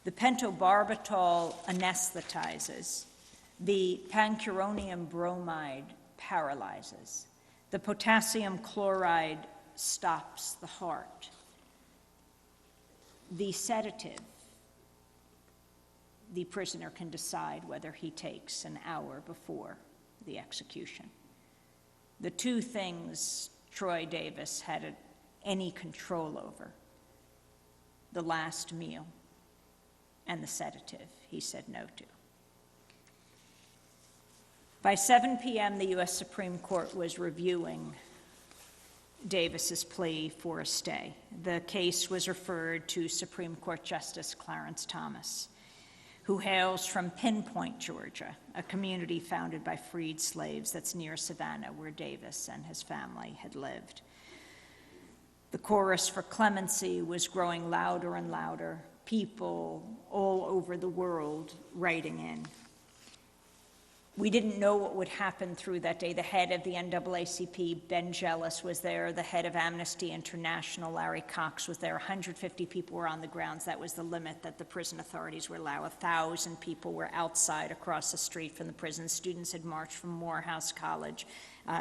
The pentobarbital anesthetizes. The pancuronium bromide paralyzes. The potassium chloride stops the heart. The sedative, the prisoner can decide whether he takes an hour before the execution. The 2 things Troy Davis had any control over: the last meal and the sedative he said no to. By 7 p.m., the U.S. Supreme Court was reviewing Davis's plea for a stay. The case was referred to Supreme Court Justice Clarence Thomas, who hails from Pinpoint, Georgia, a community founded by freed slaves that's near Savannah, where Davis and his family had lived. The chorus for clemency was growing louder and louder, people all over the world writing in. We didn't know what would happen through that day. The head of the NAACP, Ben Jealous, was there. The head of Amnesty International, Larry Cox, was there. 150 people were on the grounds. That was the limit that the prison authorities would allow. 1,000 people were outside across the street from the prison. Students had marched from Morehouse College,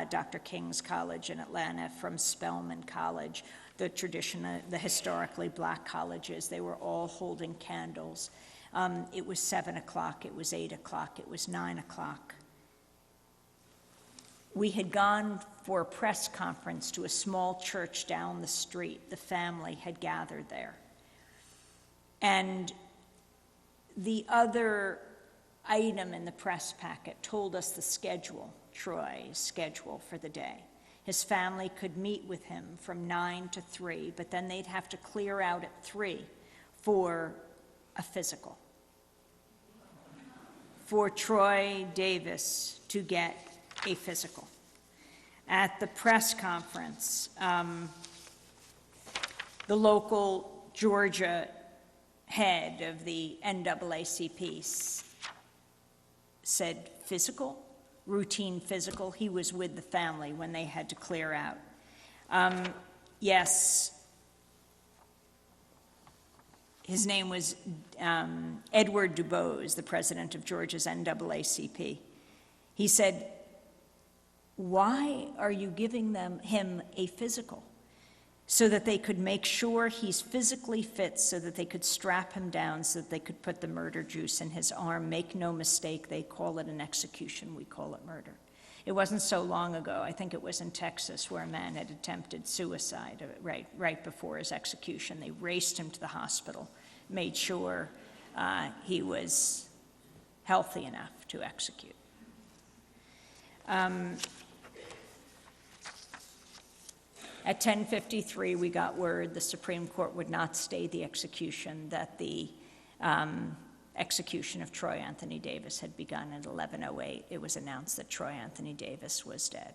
Dr. King's College in Atlanta, from Spelman College, the historically black colleges. They were all holding candles. It was 7 o'clock, it was 8 o'clock, it was 9 o'clock. We had gone for a press conference to a small church down the street. The family had gathered there. And the other item in the press packet told us the schedule, Troy's schedule for the day. His family could meet with him from 9 to 3, but then they'd have to clear out at 3 for a physical. For Troy Davis to get a physical. At the press conference, the local Georgia head of the NAACP said physical, routine physical. He was with the family when they had to clear out. Yes. His name was Edward Dubose, the president of Georgia's NAACP. He said, "Why are you giving him a physical? So that they could make sure he's physically fit, so that they could strap him down, so that they could put the murder juice in his arm. Make no mistake, they call it an execution, we call it murder." It wasn't so long ago, I think it was in Texas, where a man had attempted suicide right before his execution. They raced him to the hospital, made sure he was healthy enough to execute. At 10:53, we got word the Supreme Court would not stay the execution, that the execution of Troy Anthony Davis had begun at 11:08. It was announced that Troy Anthony Davis was dead.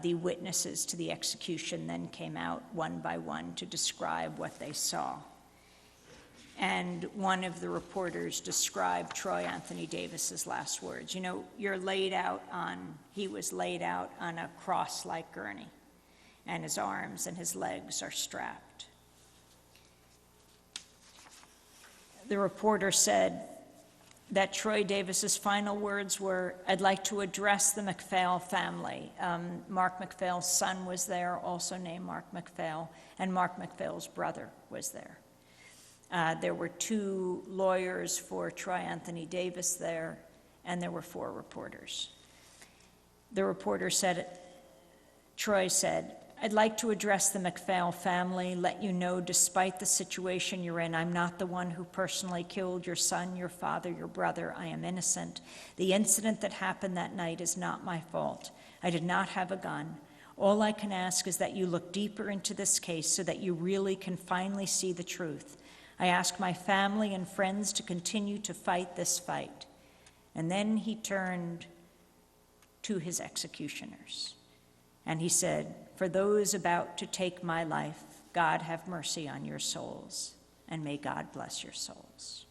The witnesses to the execution then came out one by one to describe what they saw. And one of the reporters described Troy Anthony Davis's last words. You know, he was laid out on a cross-like gurney, and his arms and his legs are strapped. The reporter said, that Troy Davis's final words were, "I'd like to address the MacPhail family." Mark MacPhail's son was there, also named Mark MacPhail, and Mark MacPhail's brother was there. There were 2 lawyers for Troy Anthony Davis there, and there were 4 reporters. The reporter said, Troy said, "I'd like to address the MacPhail family, let you know despite the situation you're in, I'm not the one who personally killed your son, your father, your brother. I am innocent. The incident that happened that night is not my fault. I did not have a gun. All I can ask is that you look deeper into this case so that you really can finally see the truth. I ask my family and friends to continue to fight this fight." And then he turned to his executioners, and he said, "For those about to take my life, God have mercy on your souls, and may God bless your souls."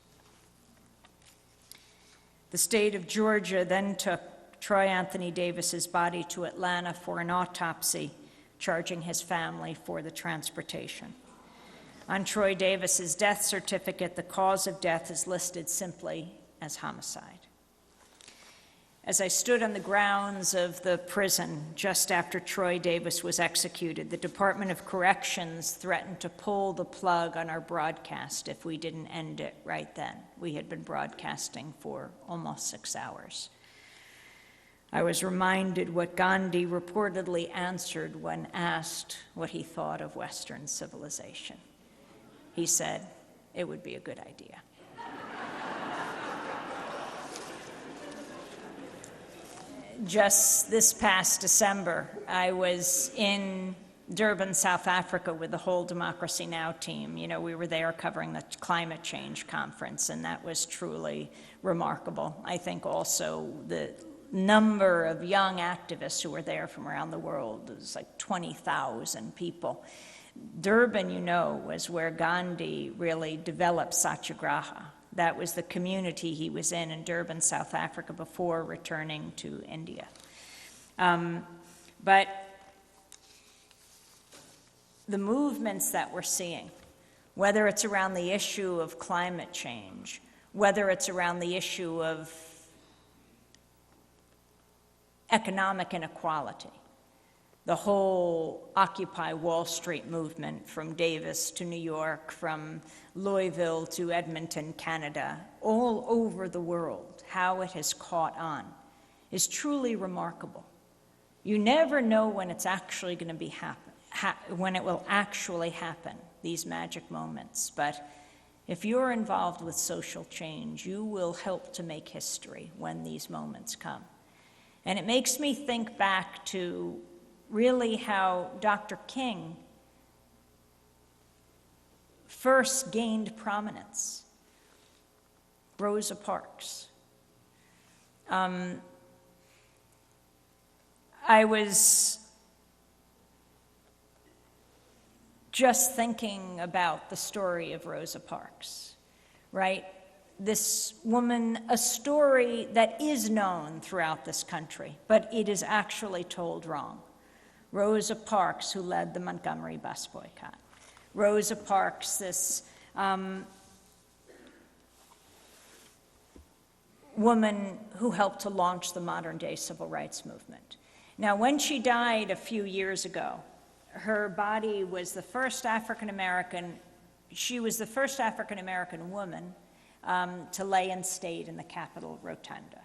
The state of Georgia then took Troy Anthony Davis's body to Atlanta for an autopsy, charging his family for the transportation. On Troy Davis's death certificate, the cause of death is listed simply as homicide. As I stood on the grounds of the prison just after Troy Davis was executed, the Department of Corrections threatened to pull the plug on our broadcast if we didn't end it right then. We had been broadcasting for almost 6 hours. I was reminded what Gandhi reportedly answered when asked what he thought of Western civilization. He said, "It would be a good idea." Just this past December, I was in Durban, South Africa with the whole Democracy Now! Team. You know, we were there covering the climate change conference, and that was truly remarkable. I think also the number of young activists who were there from around the world, it was like 20,000 people. Durban, you know, was where Gandhi really developed Satyagraha. That was the community he was in Durban, South Africa, before returning to India. But the movements that we're seeing, whether it's around the issue of climate change, whether it's around the issue of economic inequality, the whole Occupy Wall Street movement from Davis to New York, from Louisville to Edmonton, Canada, all over the world, how it has caught on is truly remarkable. You never know when it's actually going to be when it will actually happen, these magic moments. But if you're involved with social change, you will help to make history when these moments come. And it makes me think back to really how Dr. King first gained prominence. Rosa Parks. I was just thinking about the story of Rosa Parks, right? This woman, a story that is known throughout this country, but it is actually told wrong. Rosa Parks, who led the Montgomery bus boycott. Rosa Parks, this woman who helped to launch the modern-day civil rights movement. Now, when she died a few years ago, her body was the first African-American, she was the first African-American woman to lay in state in the Capitol Rotunda.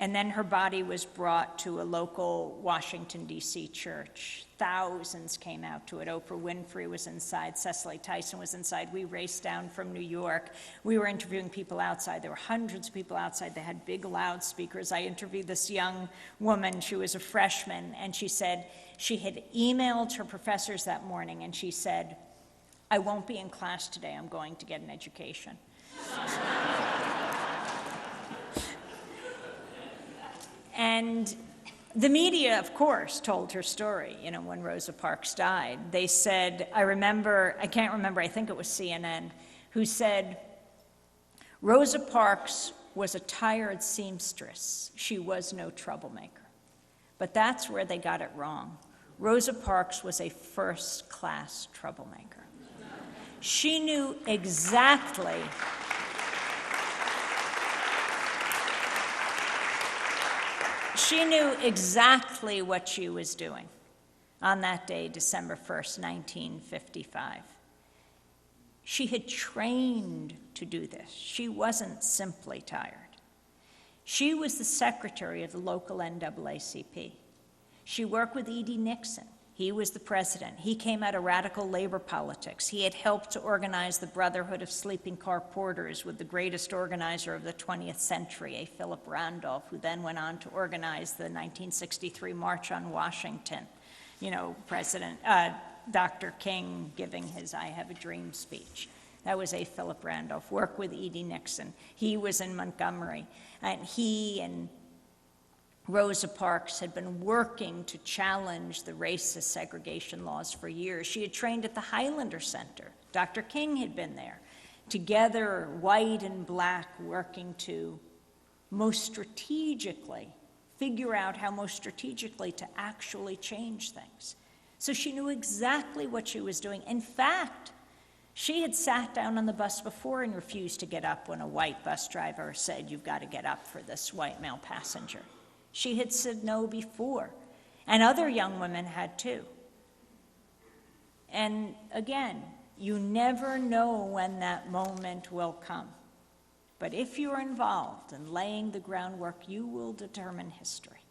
And then her body was brought to a local Washington, D.C. church. Thousands came out to it. Oprah Winfrey was inside. Cecily Tyson was inside. We raced down from New York. We were interviewing people outside. There were hundreds of people outside. They had big loudspeakers. I interviewed this young woman. She was a freshman, and she said she had emailed her professors that morning, and she said, "I won't be in class today. I'm going to get an education." And the media, of course, told her story, you know, when Rosa Parks died. They said, I can't remember, I think it was CNN, who said, Rosa Parks was a tired seamstress. She was no troublemaker. But that's where they got it wrong. Rosa Parks was a first-class troublemaker. She knew exactly She knew exactly what she was doing on that day, December 1st, 1955. She had trained to do this. She wasn't simply tired. She was the secretary of the local NAACP. She worked with E.D. Nixon. He was the president. He came out of radical labor politics. He had helped to organize the Brotherhood of Sleeping Car Porters with the greatest organizer of the 20th century, A. Philip Randolph, who then went on to organize the 1963 March on Washington. You know, Dr. King giving his I Have a Dream speech. That was A. Philip Randolph, worked with E.D. Nixon. He was in Montgomery, and he and Rosa Parks had been working to challenge the racist segregation laws for years. She had trained at the Highlander Center. Dr. King had been there. Together, white and black, working to most strategically figure out how most strategically to actually change things. So she knew exactly what she was doing. In fact, she had sat down on the bus before and refused to get up when a white bus driver said, "You've got to get up for this white male passenger." She had said no before, and other young women had too. And again, you never know when that moment will come. But if you're involved in laying the groundwork, you will determine history.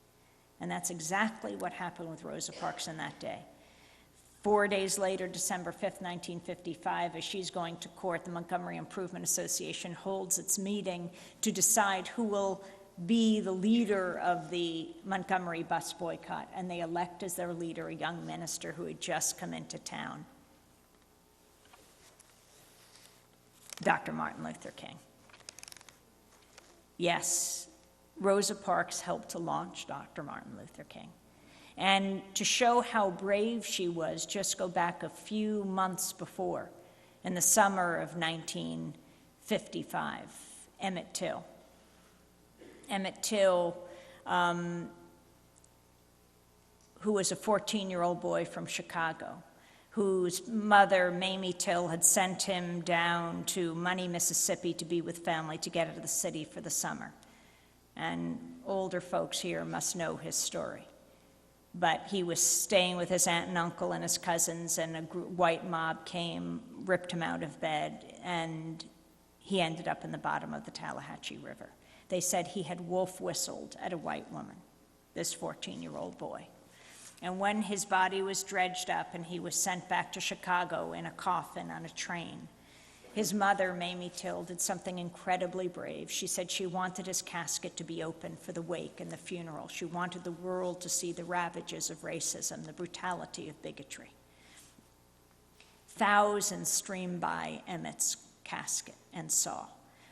And that's exactly what happened with Rosa Parks on that day. 4 days later, December 5th, 1955, as she's going to court, the Montgomery Improvement Association holds its meeting to decide who will be the leader of the Montgomery bus boycott, and they elect as their leader a young minister who had just come into town, Dr. Martin Luther King. Yes, Rosa Parks helped to launch Dr. Martin Luther King. And to show how brave she was, just go back a few months before, in the summer of 1955, Emmett Till. Emmett Till, who was a 14-year-old boy from Chicago, whose mother, Mamie Till, had sent him down to Money, Mississippi to be with family to get out of the city for the summer. And older folks here must know his story. But he was staying with his aunt and uncle and his cousins, and a white mob came, ripped him out of bed, and he ended up in the bottom of the Tallahatchie River. They said he had wolf whistled at a white woman, this 14-year-old boy. And when his body was dredged up and he was sent back to Chicago in a coffin on a train, his mother, Mamie Till, did something incredibly brave. She said she wanted his casket to be open for the wake and the funeral. She wanted the world to see the ravages of racism, the brutality of bigotry. Thousands streamed by Emmett's casket and saw.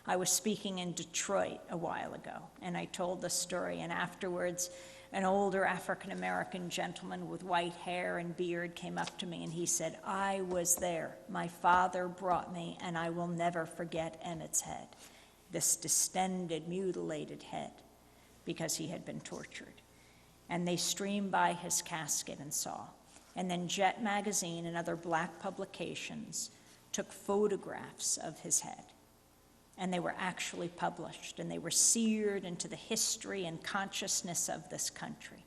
I was speaking in Detroit a while ago, and I told the story, and afterwards, an older African-American gentleman with white hair and beard came up to me, and he said, "I was there. My father brought me, and I will never forget Emmett's head, this distended, mutilated head, because he had been tortured." And they streamed by his casket and saw. And then Jet Magazine and other black publications took photographs of his head. And they were actually published, and they were seared into the history and consciousness of this country.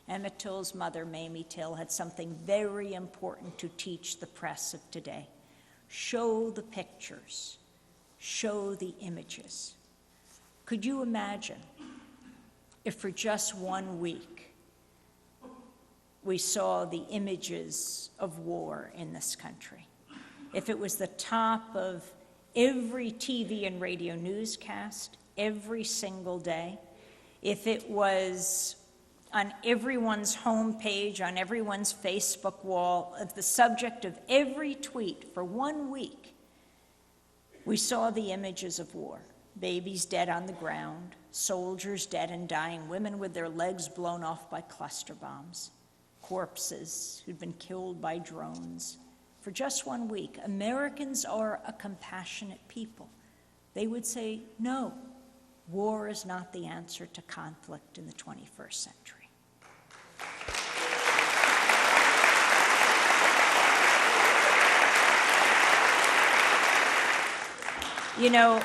Emmett Till's mother, Mamie Till, had something very important to teach the press of today. Show the pictures, show the images. Could you imagine if for just 1 week we saw the images of war in this country? If it was the top of every TV and radio newscast, every single day, if it was on everyone's homepage, on everyone's Facebook wall, of the subject of every tweet for 1 week, we saw the images of war. Babies dead on the ground, soldiers dead and dying, women with their legs blown off by cluster bombs, corpses who'd been killed by drones. For just 1 week, Americans are a compassionate people. They would say, no, war is not the answer to conflict in the 21st century. You know,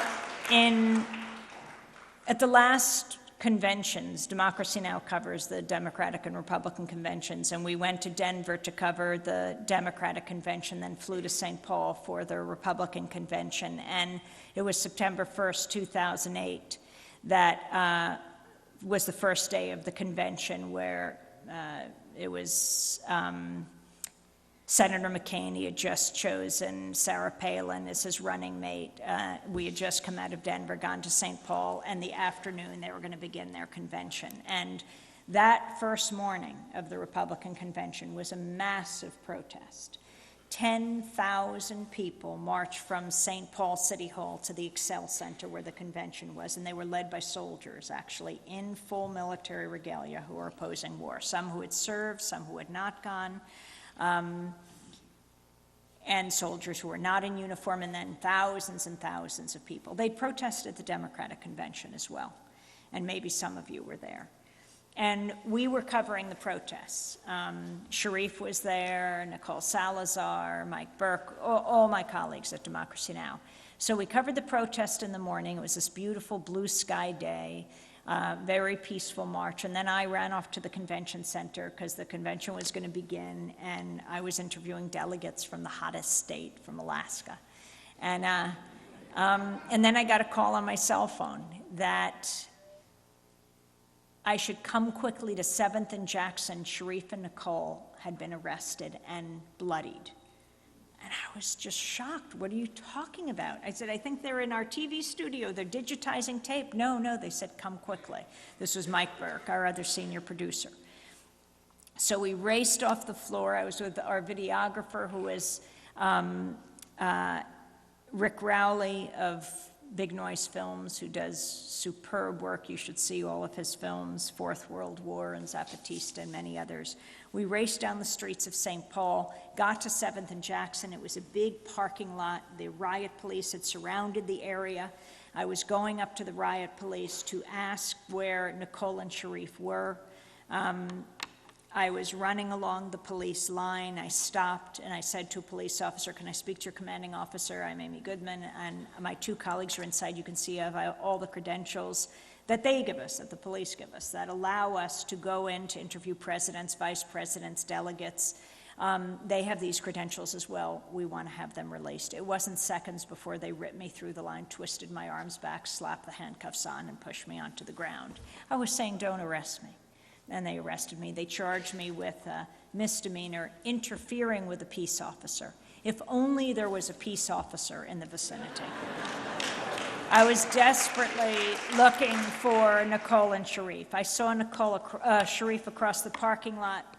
at the last conventions. Democracy Now! Covers the Democratic and Republican conventions, and we went to Denver to cover the Democratic convention, then flew to St. Paul for the Republican convention. And it was September 1st, 2008, that was the first day of the convention, where it was Senator McCain. He had just chosen Sarah Palin as his running mate. We had just come out of Denver, gone to St. Paul, and the afternoon they were going to begin their convention. And that first morning of the Republican convention was a massive protest. 10,000 people marched from St. Paul City Hall to the Excel Center where the convention was, and they were led by soldiers, actually, in full military regalia, who were opposing war. Some who had served, some who had not gone. And soldiers who were not in uniform, and then thousands and thousands of people. They protested at the Democratic convention as well, and maybe some of you were there. And we were covering the protests. Sharif was there, Nicole Salazar, Mike Burke, all my colleagues at Democracy Now! So we covered the protest in the morning. It was this beautiful blue sky day. Very peaceful march, and then I ran off to the convention center because the convention was going to begin, and I was interviewing delegates from the hottest state, from Alaska. And then I got a call on my cell phone that I should come quickly to 7th and Jackson. Sharif and Nicole had been arrested and bloodied. And I was just shocked. What are you talking about? I said, I think they're in our TV studio. They're digitizing tape. No, they said, come quickly. This was Mike Burke, our other senior producer. So we raced off the floor. I was with our videographer, who was Rick Rowley of Big Noise Films, who does superb work. You should see all of his films, Fourth World War and Zapatista and many others. We raced down the streets of St. Paul, got to 7th and Jackson. It was a big parking lot. The riot police had surrounded the area. I was going up to the riot police to ask where Nicole and Sharif were. I was running along the police line. I stopped and I said to a police officer, can I speak to your commanding officer? I'm Amy Goodman, and my two colleagues are inside. You can see I have all the credentials that they give us, that the police give us, that allow us to go in to interview presidents, vice presidents, delegates. They have these credentials as well. We want to have them released. It wasn't seconds before they ripped me through the line, twisted my arms back, slapped the handcuffs on, and pushed me onto the ground. I was saying, don't arrest me. And they arrested me. They charged me with a misdemeanor, interfering with a peace officer. If only there was a peace officer in the vicinity. I was desperately looking for Nicole and Sharif. I saw Sharif across the parking lot,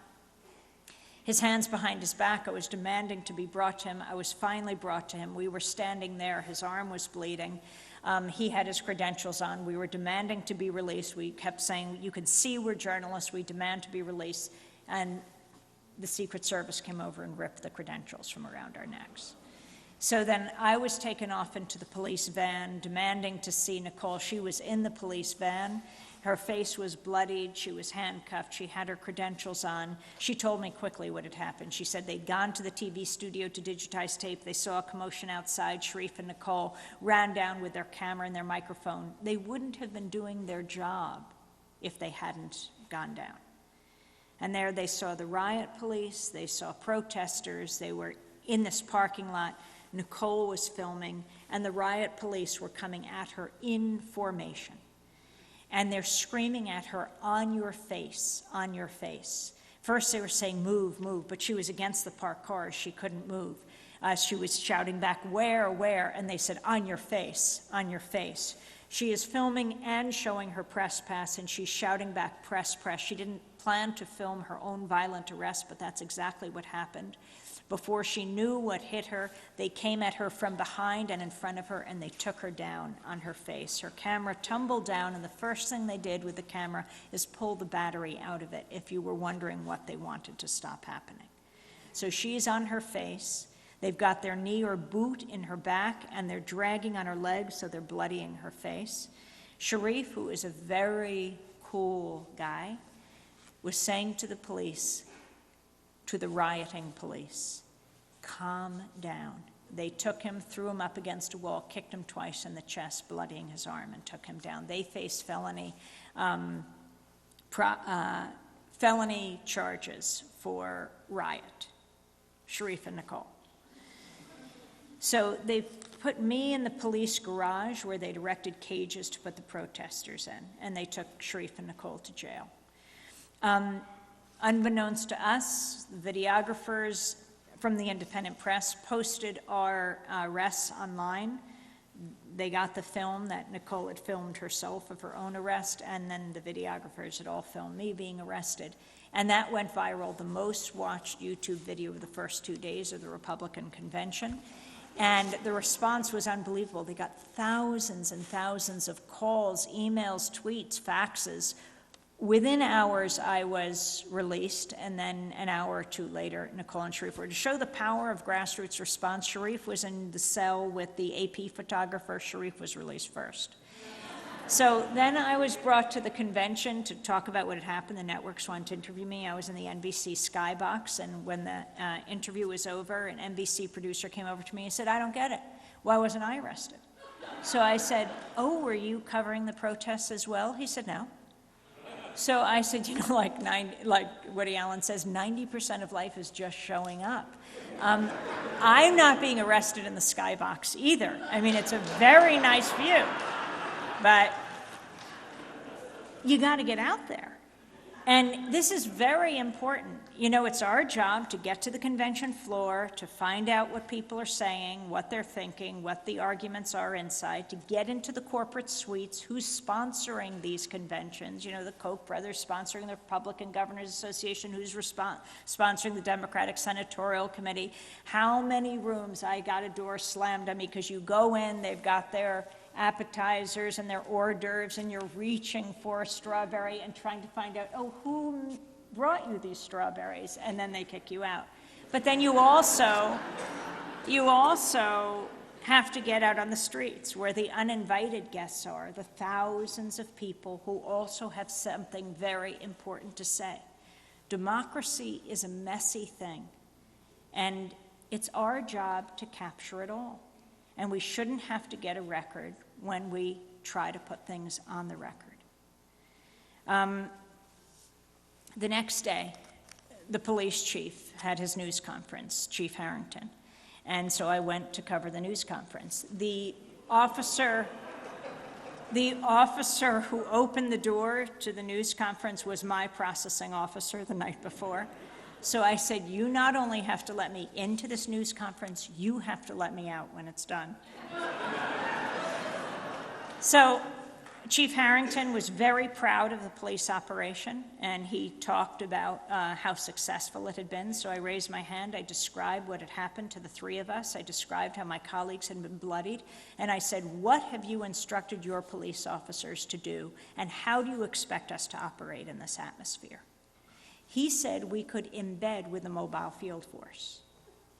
his hands behind his back. I was demanding to be brought to him. I was finally brought to him. We were standing there. His arm was bleeding. He had his credentials on. We were demanding to be released. We kept saying, you can see we're journalists. We demand to be released. And the Secret Service came over and ripped the credentials from around our necks. So then I was taken off into the police van, demanding to see Nicole. She was in the police van. Her face was bloodied. She was handcuffed. She had her credentials on. She told me quickly what had happened. She said they'd gone to the TV studio to digitize tape. They saw a commotion outside. Sharif and Nicole ran down with their camera and their microphone. They wouldn't have been doing their job if they hadn't gone down. And there they saw the riot police. They saw protesters. They were in this parking lot. Nicole was filming, and the riot police were coming at her in formation. And they're screaming at her, on your face, on your face. First they were saying, move, move, but she was against the parked cars. She couldn't move. She was shouting back, where? And they said, on your face, on your face. She is filming and showing her press pass, and she's shouting back, press, press. She didn't plan to film her own violent arrest, but that's exactly what happened. Before she knew what hit her, they came at her from behind and in front of her, and they took her down on her face. Her camera tumbled down, and the first thing they did with the camera is pull the battery out of it, if you were wondering what they wanted to stop happening. So she's on her face. They've got their knee or boot in her back, and they're dragging on her legs, so they're bloodying her face. Sharif, who is a very cool guy, was saying to the police, to the rioting police, calm down. They took him, threw him up against a wall, kicked him twice in the chest, bloodying his arm, and took him down. They faced felony charges for riot, Sharif and Nicole. So they put me in the police garage where they'd erected cages to put the protesters in, and they took Sharif and Nicole to jail. Unbeknownst to us, the videographers from the independent press posted our arrests online. They got the film that Nicole had filmed herself of her own arrest, and then the videographers had all filmed me being arrested. And that went viral, the most watched YouTube video of the first 2 days of the Republican convention. And the response was unbelievable. They got thousands and thousands of calls, emails, tweets, faxes. Within hours, I was released, and then an hour or two later, Nicole and Sharif were. To show the power of grassroots response, Sharif was in the cell with the AP photographer. Sharif was released first. So then I was brought to the convention to talk about what had happened. The networks wanted to interview me. I was in the NBC skybox, and when the interview was over, an NBC producer came over to me and said, "I don't get it. Why wasn't I arrested?" So I said, "Oh, were you covering the protests as well?" He said, "No." So I said, like Woody Allen says, 90% of life is just showing up. I'm not being arrested in the skybox either. I mean, it's a very nice view, but you got to get out there. And this is very important. You know, it's our job to get to the convention floor, to find out what people are saying, what they're thinking, what the arguments are inside, to get into the corporate suites, who's sponsoring these conventions. You know, the Koch brothers sponsoring the Republican Governors Association, who's sponsoring the Democratic Senatorial Committee. How many rooms I got a door slammed on me because you go in, they've got their appetizers and their hors d'oeuvres, and you're reaching for a strawberry and trying to find out, oh, who brought you these strawberries? And then they kick you out. But then you also have to get out on the streets where the uninvited guests are, the thousands of people who also have something very important to say. Democracy is a messy thing, and it's our job to capture it all. And we shouldn't have to get a record when we try to put things on the record. The next day, the police chief had his news conference, Chief Harrington, and so I went to cover the news conference. The officer who opened the door to the news conference was my processing officer the night before. So I said, you not only have to let me into this news conference, you have to let me out when it's done. So Chief Harrington was very proud of the police operation, and he talked about how successful it had been. So I raised my hand. I described what had happened to the three of us. I described how my colleagues had been bloodied. And I said, what have you instructed your police officers to do, and how do you expect us to operate in this atmosphere? He said we could embed with the mobile field force.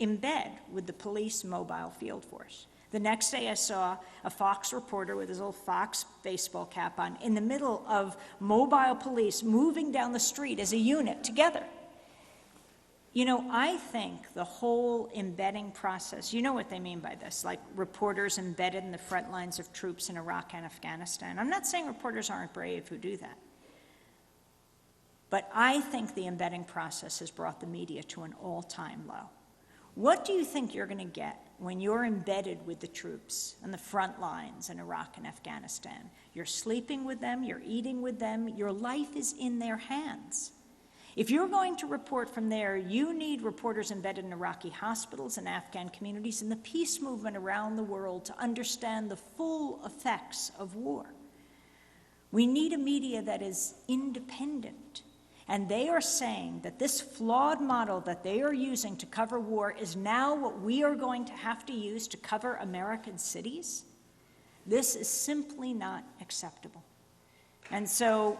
Embed with the police mobile field force. The next day I saw a Fox reporter with his little Fox baseball cap on in the middle of mobile police moving down the street as a unit together. You know, I think the whole embedding process, you know what they mean by this, like reporters embedded in the front lines of troops in Iraq and Afghanistan. I'm not saying reporters aren't brave who do that. But I think the embedding process has brought the media to an all-time low. What do you think you're going to get when you're embedded with the troops on the front lines in Iraq and Afghanistan? You're sleeping with them, you're eating with them, your life is in their hands. If you're going to report from there, you need reporters embedded in Iraqi hospitals and Afghan communities and the peace movement around the world to understand the full effects of war. We need a media that is independent. And they are saying that this flawed model that they are using to cover war is now what we are going to have to use to cover American cities. This is simply not acceptable. And so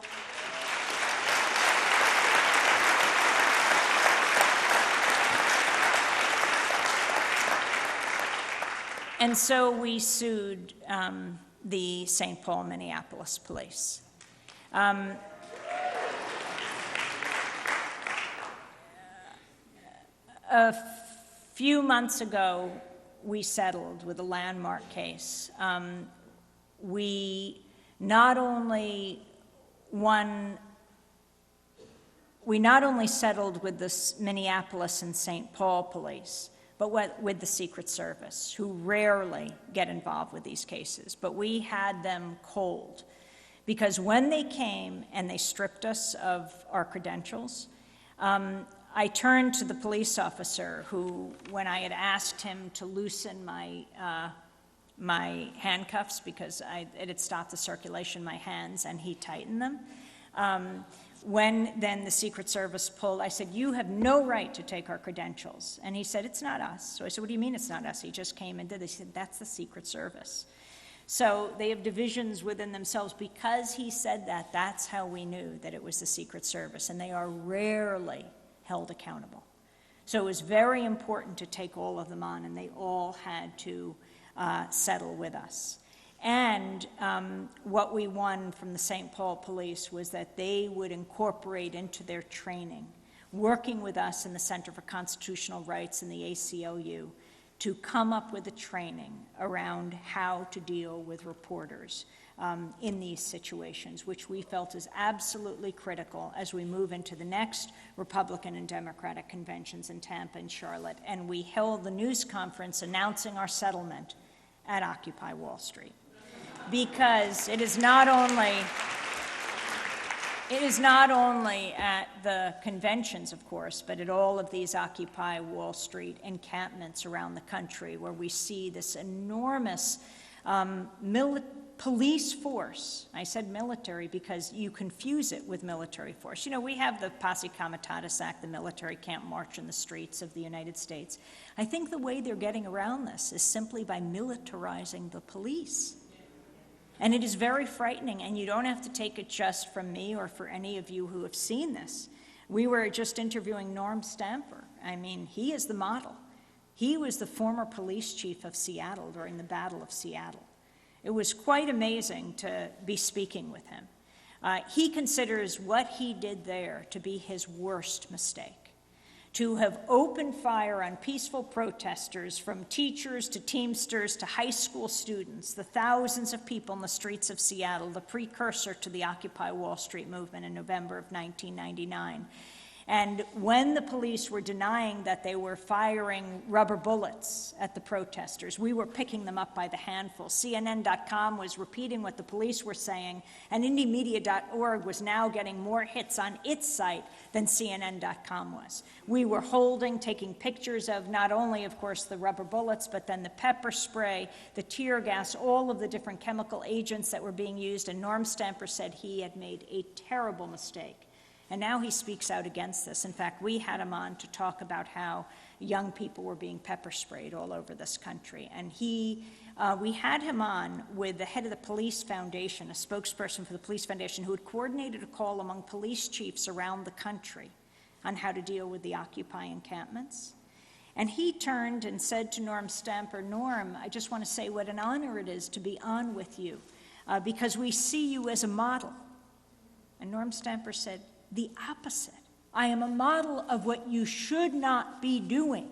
we sued the St. Paul, Minneapolis police. A few months ago, we settled with a landmark case. We not only settled with the Minneapolis and St. Paul police, but with the Secret Service, who rarely get involved with these cases. But we had them cold, because when they came and they stripped us of our credentials, I turned to the police officer who, when I had asked him to loosen my handcuffs because it had stopped the circulation in my hands, and he tightened them. When then the Secret Service pulled, I said, "You have no right to take our credentials." And he said, "It's not us." So I said, "What do you mean it's not us? He just came and did this." He said, "That's the Secret Service." So they have divisions within themselves. Because he said that, that's how we knew that it was the Secret Service, and they are rarely held accountable. So it was very important to take all of them on, and they all had to settle with us. And what we won from the St. Paul police was that they would incorporate into their training, working with us in the Center for Constitutional Rights and the ACLU, to come up with a training around how to deal with reporters in these situations, which we felt is absolutely critical as we move into the next Republican and Democratic conventions in Tampa and Charlotte. And we held the news conference announcing our settlement at Occupy Wall Street. Because it is not only at the conventions, of course, but at all of these Occupy Wall Street encampments around the country where we see this enormous police force. I said military because you confuse it with military force. You know, we have the Posse Comitatus Act, the military can't march in the streets of the United States. I think the way they're getting around this is simply by militarizing the police. And it is very frightening, and you don't have to take it just from me or for any of you who have seen this. We were just interviewing Norm Stamper. I mean, he is the model. He was the former police chief of Seattle during the Battle of Seattle. It was quite amazing to be speaking with him. He considers what he did there to be his worst mistake. To have opened fire on peaceful protesters, from teachers to Teamsters to high school students, the thousands of people in the streets of Seattle, the precursor to the Occupy Wall Street movement in November of 1999. And when the police were denying that they were firing rubber bullets at the protesters, we were picking them up by the handful. CNN.com was repeating what the police were saying, and IndieMedia.org was now getting more hits on its site than CNN.com was. We were taking pictures of not only, of course, the rubber bullets, but then the pepper spray, the tear gas, all of the different chemical agents that were being used, and Norm Stamper said he had made a terrible mistake. And now he speaks out against this. In fact, we had him on to talk about how young people were being pepper sprayed all over this country. And we had him on with the head of the Police Foundation, a spokesperson for the Police Foundation, who had coordinated a call among police chiefs around the country on how to deal with the Occupy encampments. And he turned and said to Norm Stamper, "Norm, I just want to say what an honor it is to be on with you, because we see you as a model." And Norm Stamper said, "The opposite. I am a model of what you should not be doing."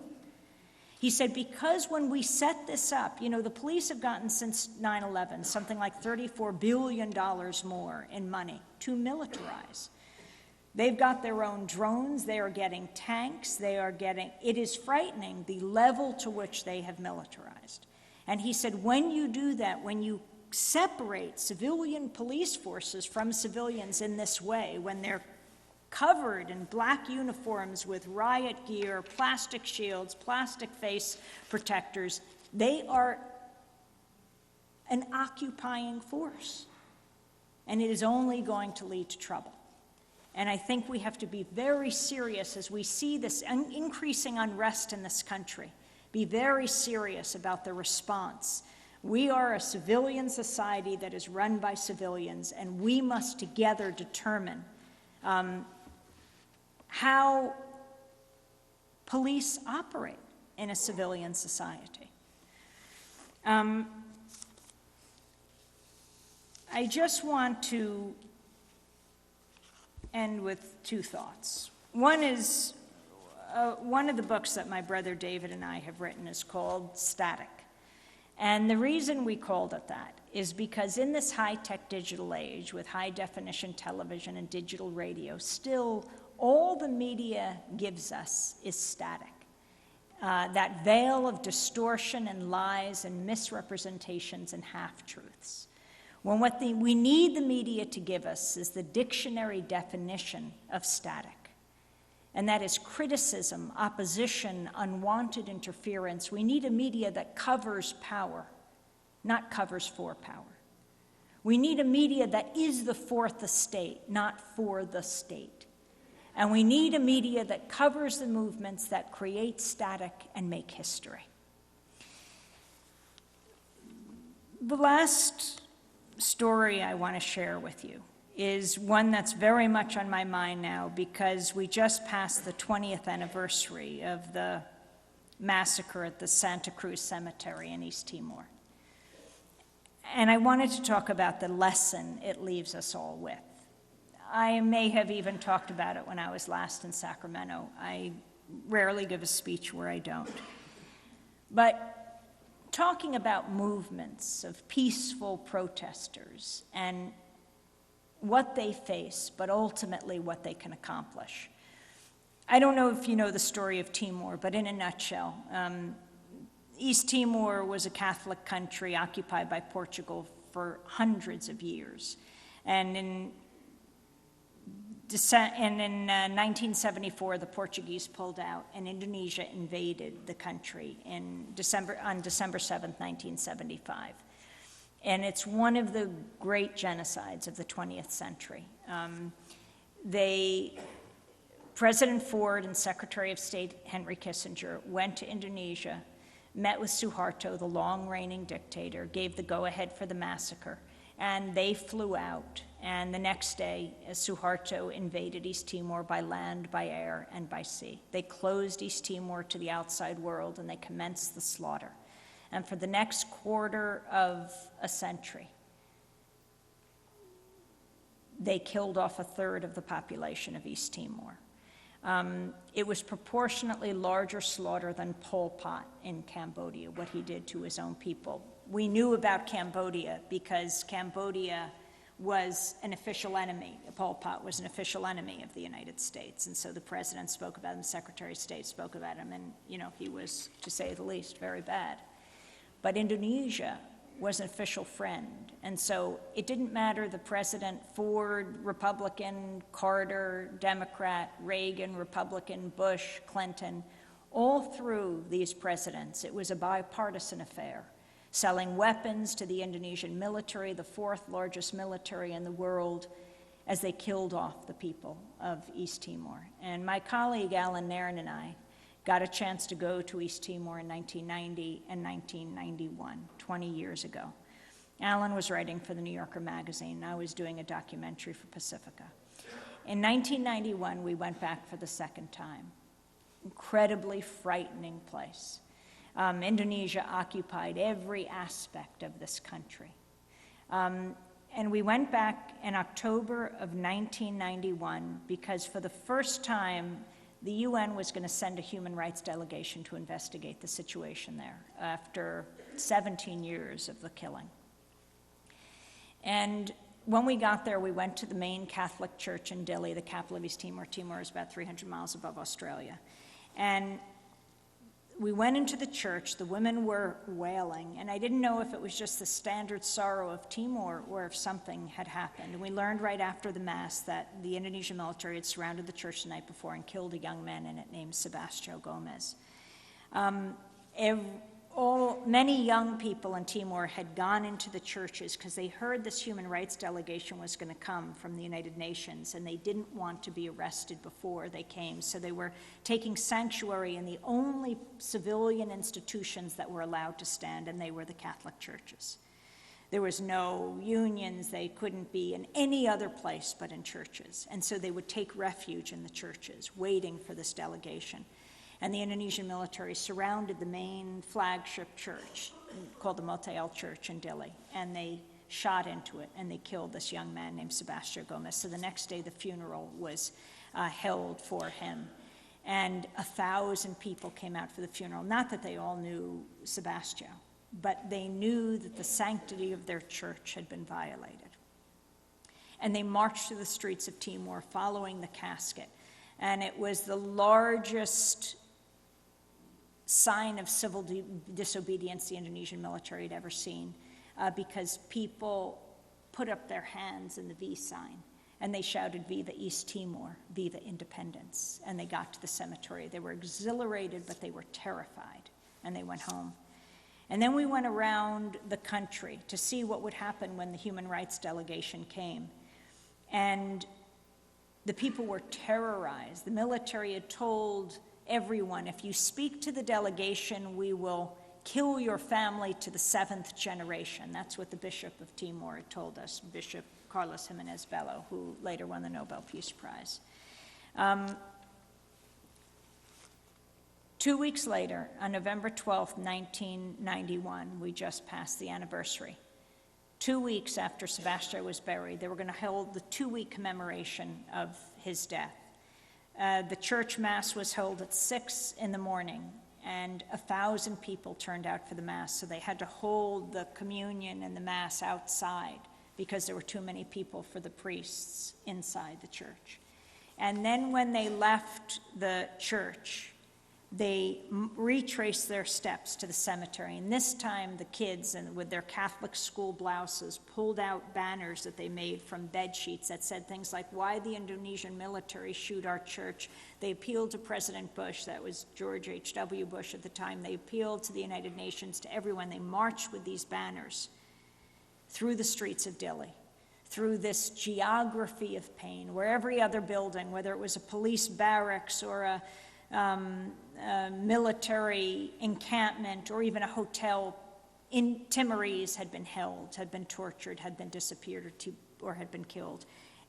He said, because when we set this up, you know, the police have gotten since 9/11 something like $34 billion more in money to militarize. They've got their own drones, they are getting tanks, it is frightening the level to which they have militarized. And he said, when you do that, when you separate civilian police forces from civilians in this way, when they're covered in black uniforms with riot gear, plastic shields, plastic face protectors, they are an occupying force. And it is only going to lead to trouble. And I think we have to be very serious as we see this increasing unrest in this country. Be very serious about the response. We are a civilian society that is run by civilians, and we must together determine how police operate in a civilian society. I just want to end with two thoughts. One is, one of the books that my brother David and I have written is called Static. And the reason we called it that is because in this high-tech digital age with high-definition television and digital radio, still all the media gives us is static. That veil of distortion and lies and misrepresentations and half-truths. When what we need the media to give us is the dictionary definition of static. And that is criticism, opposition, unwanted interference. We need a media that covers power, not covers for power. We need a media that is the fourth estate, not for the state. And we need a media that covers the movements that create static and make history. The last story I want to share with you is one that's very much on my mind now because we just passed the 20th anniversary of the massacre at the Santa Cruz Cemetery in East Timor. And I wanted to talk about the lesson it leaves us all with. I may have even talked about it when I was last in Sacramento. I rarely give a speech where I don't. But talking about movements of peaceful protesters and what they face, but ultimately what they can accomplish. I don't know if you know the story of Timor, but in a nutshell, East Timor was a Catholic country occupied by Portugal for hundreds of years. And in 1974, the Portuguese pulled out, and Indonesia invaded the country on December 7th, 1975. And it's one of the great genocides of the 20th century. President Ford and Secretary of State Henry Kissinger went to Indonesia, met with Suharto, the long-reigning dictator, gave the go-ahead for the massacre, and they flew out. And the next day, Suharto invaded East Timor by land, by air, and by sea. They closed East Timor to the outside world, and they commenced the slaughter. And for the next quarter of a century, they killed off a third of the population of East Timor. It was proportionately larger slaughter than Pol Pot in Cambodia, what he did to his own people. We knew about Cambodia because Cambodia was an official enemy. Pol Pot was an official enemy of the United States. And so the president spoke about him, the Secretary of State spoke about him, and he was, to say the least, very bad. But Indonesia was an official friend. And so it didn't matter the president, Ford, Republican, Carter, Democrat, Reagan, Republican, Bush, Clinton, all through these presidents, it was a bipartisan affair, selling weapons to the Indonesian military, the fourth largest military in the world, as they killed off the people of East Timor. And my colleague Alan Nairn and I got a chance to go to East Timor in 1990 and 1991, 20 years ago. Alan was writing for the New Yorker magazine, and I was doing a documentary for Pacifica. In 1991, we went back for the second time. Incredibly frightening place. Indonesia occupied every aspect of this country. And we went back in October of 1991 because for the first time, the UN was going to send a human rights delegation to investigate the situation there after 17 years of the killing. And when we got there, we went to the main Catholic church in Dili, the capital of East Timor. Timor is about 300 miles above Australia. And we went into the church, the women were wailing, and I didn't know if it was just the standard sorrow of Timor or if something had happened. And we learned right after the Mass that the Indonesian military had surrounded the church the night before and killed a young man in it named Sebastião Gomes. Many young people in Timor had gone into the churches because they heard this human rights delegation was going to come from the United Nations, and they didn't want to be arrested before they came. So they were taking sanctuary in the only civilian institutions that were allowed to stand, and they were the Catholic churches. There was no unions. They couldn't be in any other place but in churches. And so they would take refuge in the churches, waiting for this delegation. And the Indonesian military surrounded the main flagship church, called the Motel Church in Dili, and they shot into it, and they killed this young man named Sebastião Gomes. So the next day, the funeral was held for him. And 1,000 people came out for the funeral. Not that they all knew Sebastião, but they knew that the sanctity of their church had been violated. And they marched through the streets of Timor following the casket. And it was the largest sign of civil disobedience the Indonesian military had ever seen, because people put up their hands in the V sign. And they shouted, "Viva East Timor, Viva Independence." And they got to the cemetery. They were exhilarated, but they were terrified. And they went home. And then we went around the country to see what would happen when the human rights delegation came. And the people were terrorized. The military had told everyone, if you speak to the delegation, we will kill your family to the 7th generation. That's what the Bishop of Timor had told us, Bishop Carlos Jimenez Bello, who later won the Nobel Peace Prize. 2 weeks later, on November 12th, 1991, we just passed the anniversary. 2 weeks after Sebastião was buried, they were going to hold the 2-week commemoration of his death. The church mass was held at 6 in the morning, and 1,000 people turned out for the mass, so they had to hold the communion and the mass outside because there were too many people for the priests inside the church. And then when they left the church, they retraced their steps to the cemetery. And this time the kids, and with their Catholic school blouses, pulled out banners that they made from bed sheets that said things like, "Why the Indonesian military shoot our church?" They appealed to President Bush, that was George H.W. Bush at the time. They appealed to the United Nations, to everyone. They marched with these banners through the streets of Dili, through this geography of pain, where every other building, whether it was a police barracks or a military encampment or even a hotel in Timorese had been held, had been tortured, had been disappeared, or had been killed.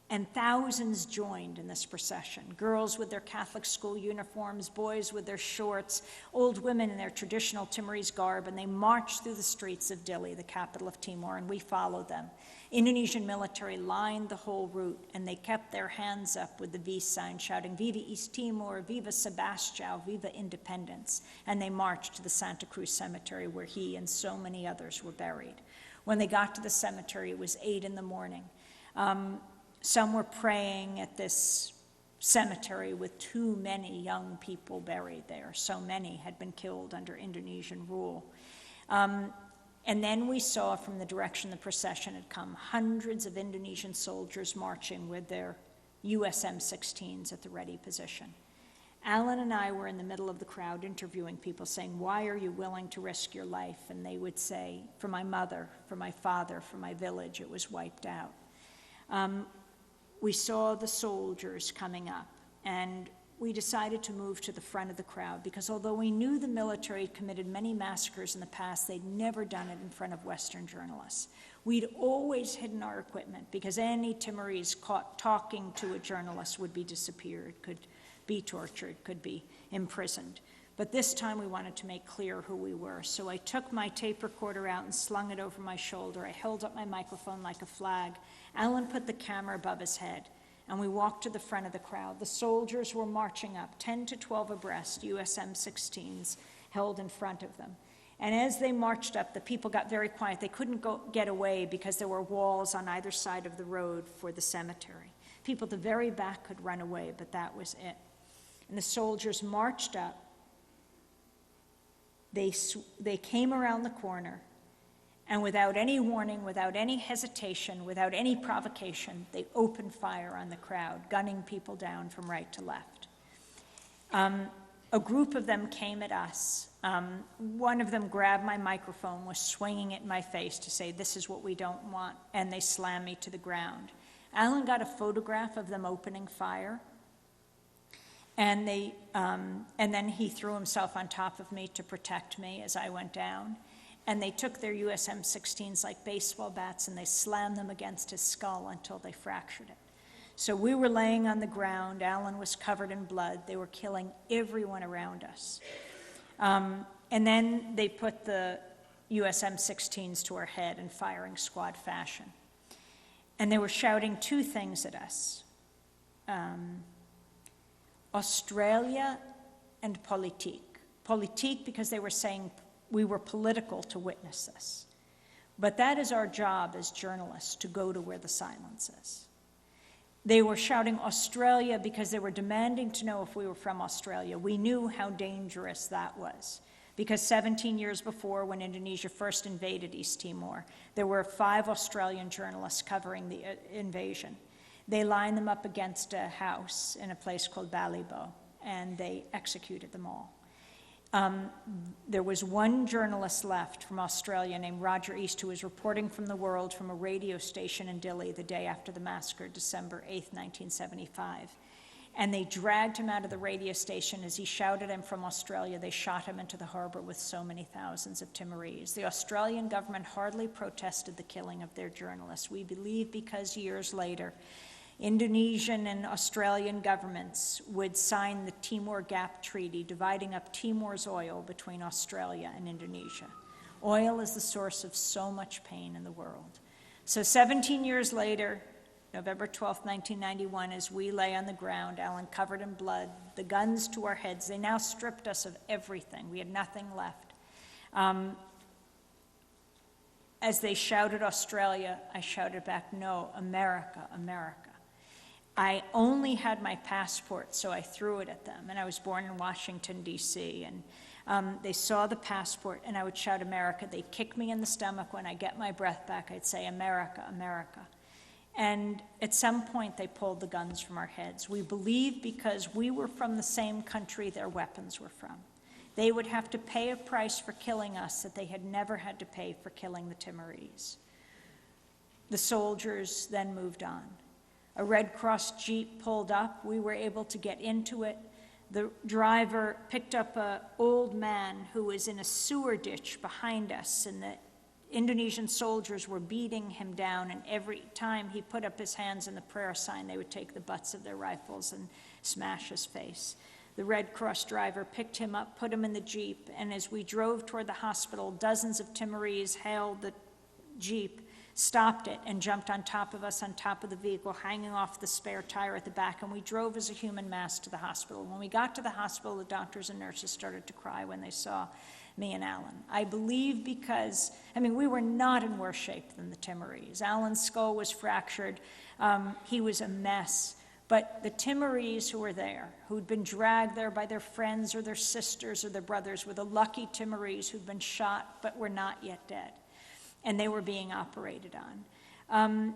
And thousands joined in this procession. Girls with their Catholic school uniforms, boys with their shorts, old women in their traditional Timorese garb, and they marched through the streets of Dili, the capital of Timor, and we followed them. Indonesian military lined the whole route, and they kept their hands up with the V sign, shouting, "Viva East Timor, Viva Sebastião, Viva Independence." And they marched to the Santa Cruz Cemetery, where he and so many others were buried. When they got to the cemetery, it was 8 in the morning. Some were praying at this cemetery with too many young people buried there. So many had been killed under Indonesian rule. And then we saw from the direction the procession had come, hundreds of Indonesian soldiers marching with their USM-16s at the ready position. Alan and I were in the middle of the crowd interviewing people, saying, "Why are you willing to risk your life?" And they would say, "For my mother, for my father, for my village, it was wiped out." We saw the soldiers coming up, and we decided to move to the front of the crowd, because although we knew the military had committed many massacres in the past, they'd never done it in front of Western journalists. We'd always hidden our equipment, because any Timorese caught talking to a journalist would be disappeared, could be tortured, could be imprisoned. But this time we wanted to make clear who we were. So I took my tape recorder out and slung it over my shoulder. I held up my microphone like a flag. Alan put the camera above his head, and we walked to the front of the crowd. The soldiers were marching up, 10 to 12 abreast, USM-16s held in front of them. And as they marched up, the people got very quiet. They couldn't get away because there were walls on either side of the road for the cemetery. People at the very back could run away, but that was it. And the soldiers marched up. They came around the corner, and without any warning, without any hesitation, without any provocation, they opened fire on the crowd, gunning people down from right to left. A group of them came at us. One of them grabbed my microphone, was swinging it in my face to say, "This is what we don't want," and they slammed me to the ground. Alan got a photograph of them opening fire. And then he threw himself on top of me to protect me as I went down. And they took their USM-16s like baseball bats, and they slammed them against his skull until they fractured it. So we were laying on the ground. Alan was covered in blood. They were killing everyone around us. And then they put the USM-16s to our head in firing squad fashion. And they were shouting two things at us. Australia and Politique. Politique because they were saying we were political to witness this. But that is our job as journalists, to go to where the silence is. They were shouting Australia because they were demanding to know if we were from Australia. We knew how dangerous that was, because 17 years before, when Indonesia first invaded East Timor, there were 5 Australian journalists covering the invasion. They lined them up against a house in a place called Balibo, and they executed them all. There was one journalist left from Australia named Roger East, who was reporting from the world from a radio station in Dili the day after the massacre, December 8th, 1975. And they dragged him out of the radio station as he shouted him from Australia. They shot him into the harbor with so many thousands of Timorese. The Australian government hardly protested the killing of their journalists. We believe because years later, Indonesian and Australian governments would sign the Timor Gap Treaty, dividing up Timor's oil between Australia and Indonesia. Oil is the source of so much pain in the world. So 17 years later, November 12, 1991, as we lay on the ground, Alan covered in blood, the guns to our heads, they now stripped us of everything. We had nothing left. As they shouted Australia, I shouted back, no, America, America. I only had my passport, so I threw it at them. And I was born in Washington, D.C., and they saw the passport, and I would shout, America. They'd kick me in the stomach. When I get my breath back, I'd say, America, America. And at some point, they pulled the guns from our heads. We believe because we were from the same country their weapons were from. They would have to pay a price for killing us that they had never had to pay for killing the Timorese. The soldiers then moved on. A Red Cross Jeep pulled up. We were able to get into it. The driver picked up an old man who was in a sewer ditch behind us, and the Indonesian soldiers were beating him down, and every time he put up his hands in the prayer sign, they would take the butts of their rifles and smash his face. The Red Cross driver picked him up, put him in the Jeep, and as we drove toward the hospital, dozens of Timorese hailed the Jeep, stopped it, and jumped on top of us, on top of the vehicle, hanging off the spare tire at the back, and we drove as a human mass to the hospital. When we got to the hospital, the doctors and nurses started to cry when they saw me and Alan. I believe because, we were not in worse shape than the Timorese. Alan's skull was fractured. He was a mess. But the Timorese who were there, who'd been dragged there by their friends or their sisters or their brothers, were the lucky Timorese who'd been shot but were not yet dead. And they were being operated on.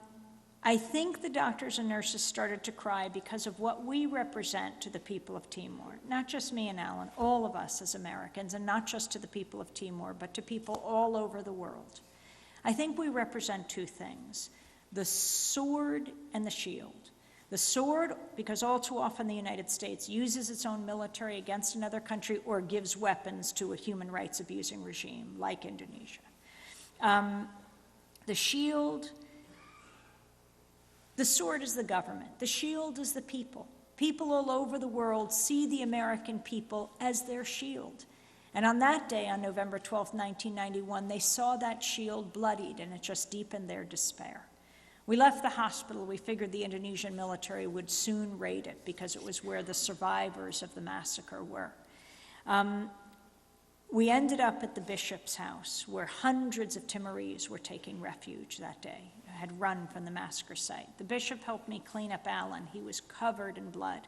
I think the doctors and nurses started to cry because of what we represent to the people of Timor. Not just me and Alan, all of us as Americans, and not just to the people of Timor, but to people all over the world. I think we represent 2 things, the sword and the shield. The sword, because all too often the United States uses its own military against another country or gives weapons to a human rights abusing regime like Indonesia. The shield, the sword is the government. The shield is the people. People all over the world see the American people as their shield. And on that day, on November 12, 1991, they saw that shield bloodied, and it just deepened their despair. We left the hospital. We figured the Indonesian military would soon raid it because it was where the survivors of the massacre were. We ended up at the bishop's house, where hundreds of Timorese were taking refuge that day, had run from the massacre site. The bishop helped me clean up Alan. He was covered in blood.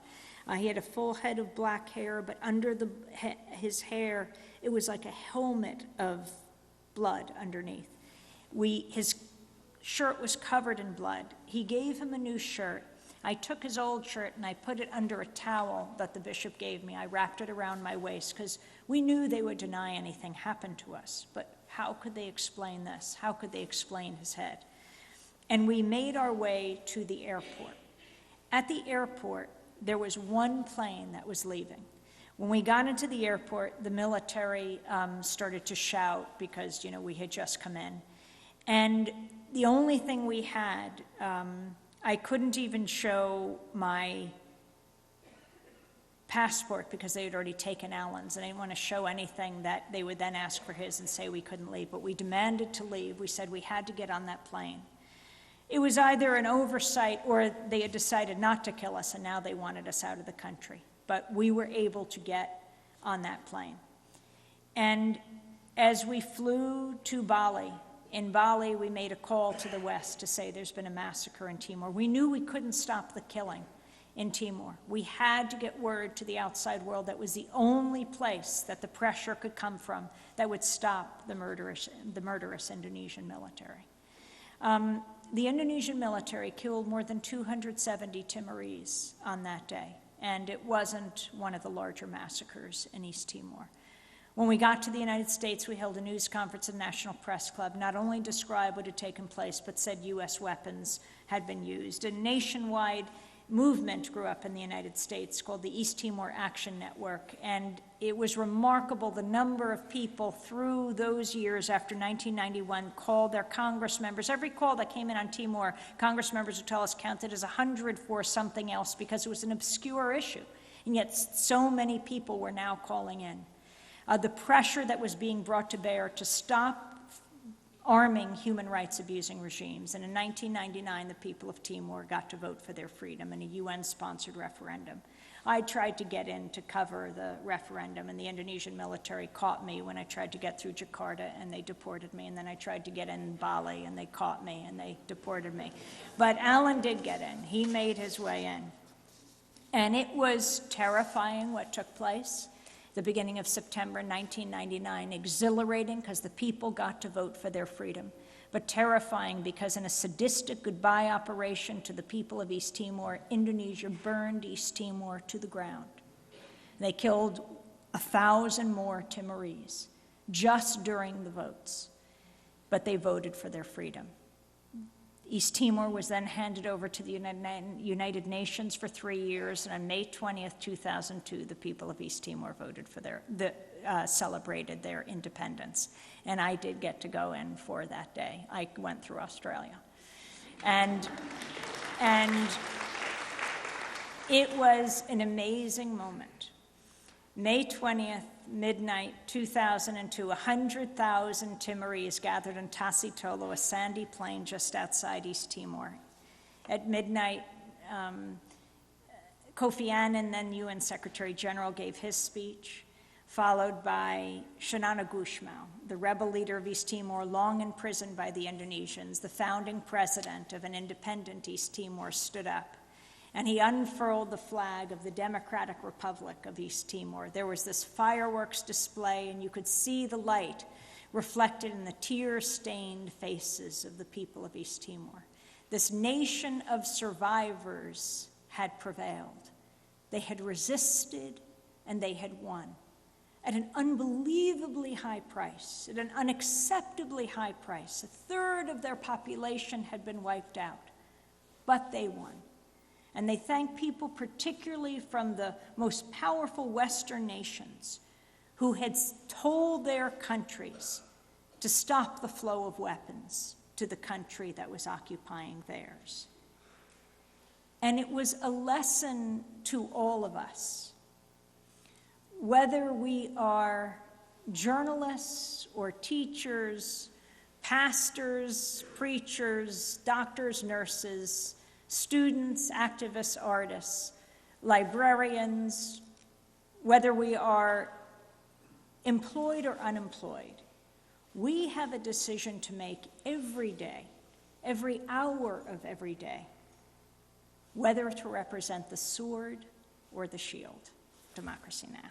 He had a full head of black hair, but under his hair, it was like a helmet of blood underneath. His shirt was covered in blood. He gave him a new shirt. I took his old shirt and I put it under a towel that the bishop gave me. I wrapped it around my waist because we knew they would deny anything happened to us. But how could they explain this? How could they explain his head? And we made our way to the airport. At the airport, there was one plane that was leaving. When we got into the airport, the military started to shout because, we had just come in. And the only thing we had, I couldn't even show my passport because they had already taken Alan's, and I didn't want to show anything that they would then ask for his and say we couldn't leave. But we demanded to leave. We said we had to get on that plane. It was either an oversight or they had decided not to kill us, and now they wanted us out of the country. but we were able to get on that plane. And as we flew to Bali, in Bali, we made a call to the West to say there's been a massacre in Timor. We knew we couldn't stop the killing in Timor. We had to get word to the outside world that was the only place that the pressure could come from that would stop the murderous Indonesian military. The Indonesian military killed more than 270 Timorese on that day, and it wasn't one of the larger massacres in East Timor. When we got to the United States, we held a news conference at National Press Club, not only described what had taken place, but said U.S. weapons had been used. A nationwide movement grew up in the United States called the East Timor Action Network, and it was remarkable the number of people through those years after 1991 called their Congress members. Every call that came in on Timor, Congress members would tell us counted as 100 for something else because it was an obscure issue, and yet so many people were now calling in. The pressure that was being brought to bear to stop arming human rights abusing regimes. And in 1999, the people of Timor got to vote for their freedom in a UN-sponsored referendum. I tried to get in to cover the referendum, and the Indonesian military caught me when I tried to get through Jakarta, and they deported me. And then I tried to get in Bali, and they caught me, and they deported me. But Alan did get in. He made his way in. And it was terrifying what took place. The beginning of September 1999, exhilarating because the people got to vote for their freedom, but terrifying because in a sadistic goodbye operation to the people of East Timor, Indonesia burned East Timor to the ground. They killed 1,000 more Timorese just during the votes, but they voted for their freedom. East Timor was then handed over to the United Nations for 3 years, and on May 20th, 2002, the people of East Timor voted for celebrated their independence. And I did get to go in for that day. I went through Australia. And it was an amazing moment. May 20th, midnight 2002, 100,000 Timorese gathered in Tasitolo, a sandy plain just outside East Timor. At midnight, Kofi Annan, then UN Secretary General, gave his speech, followed by Shanana Gusmao, the rebel leader of East Timor, long imprisoned by the Indonesians. The founding president of an independent East Timor stood up, and he unfurled the flag of the Democratic Republic of East Timor. There was this fireworks display, and you could see the light reflected in the tear-stained faces of the people of East Timor. This nation of survivors had prevailed. They had resisted, and they had won. At an unbelievably high price, at an unacceptably high price. 1/3 of their population had been wiped out, but they won. And they thank people, particularly from the most powerful Western nations, who had told their countries to stop the flow of weapons to the country that was occupying theirs. And it was a lesson to all of us. Whether we are journalists or teachers, pastors, preachers, doctors, nurses, students, activists, artists, librarians, whether we are employed or unemployed, we have a decision to make every day, every hour of every day, whether to represent the sword or the shield. Democracy Now!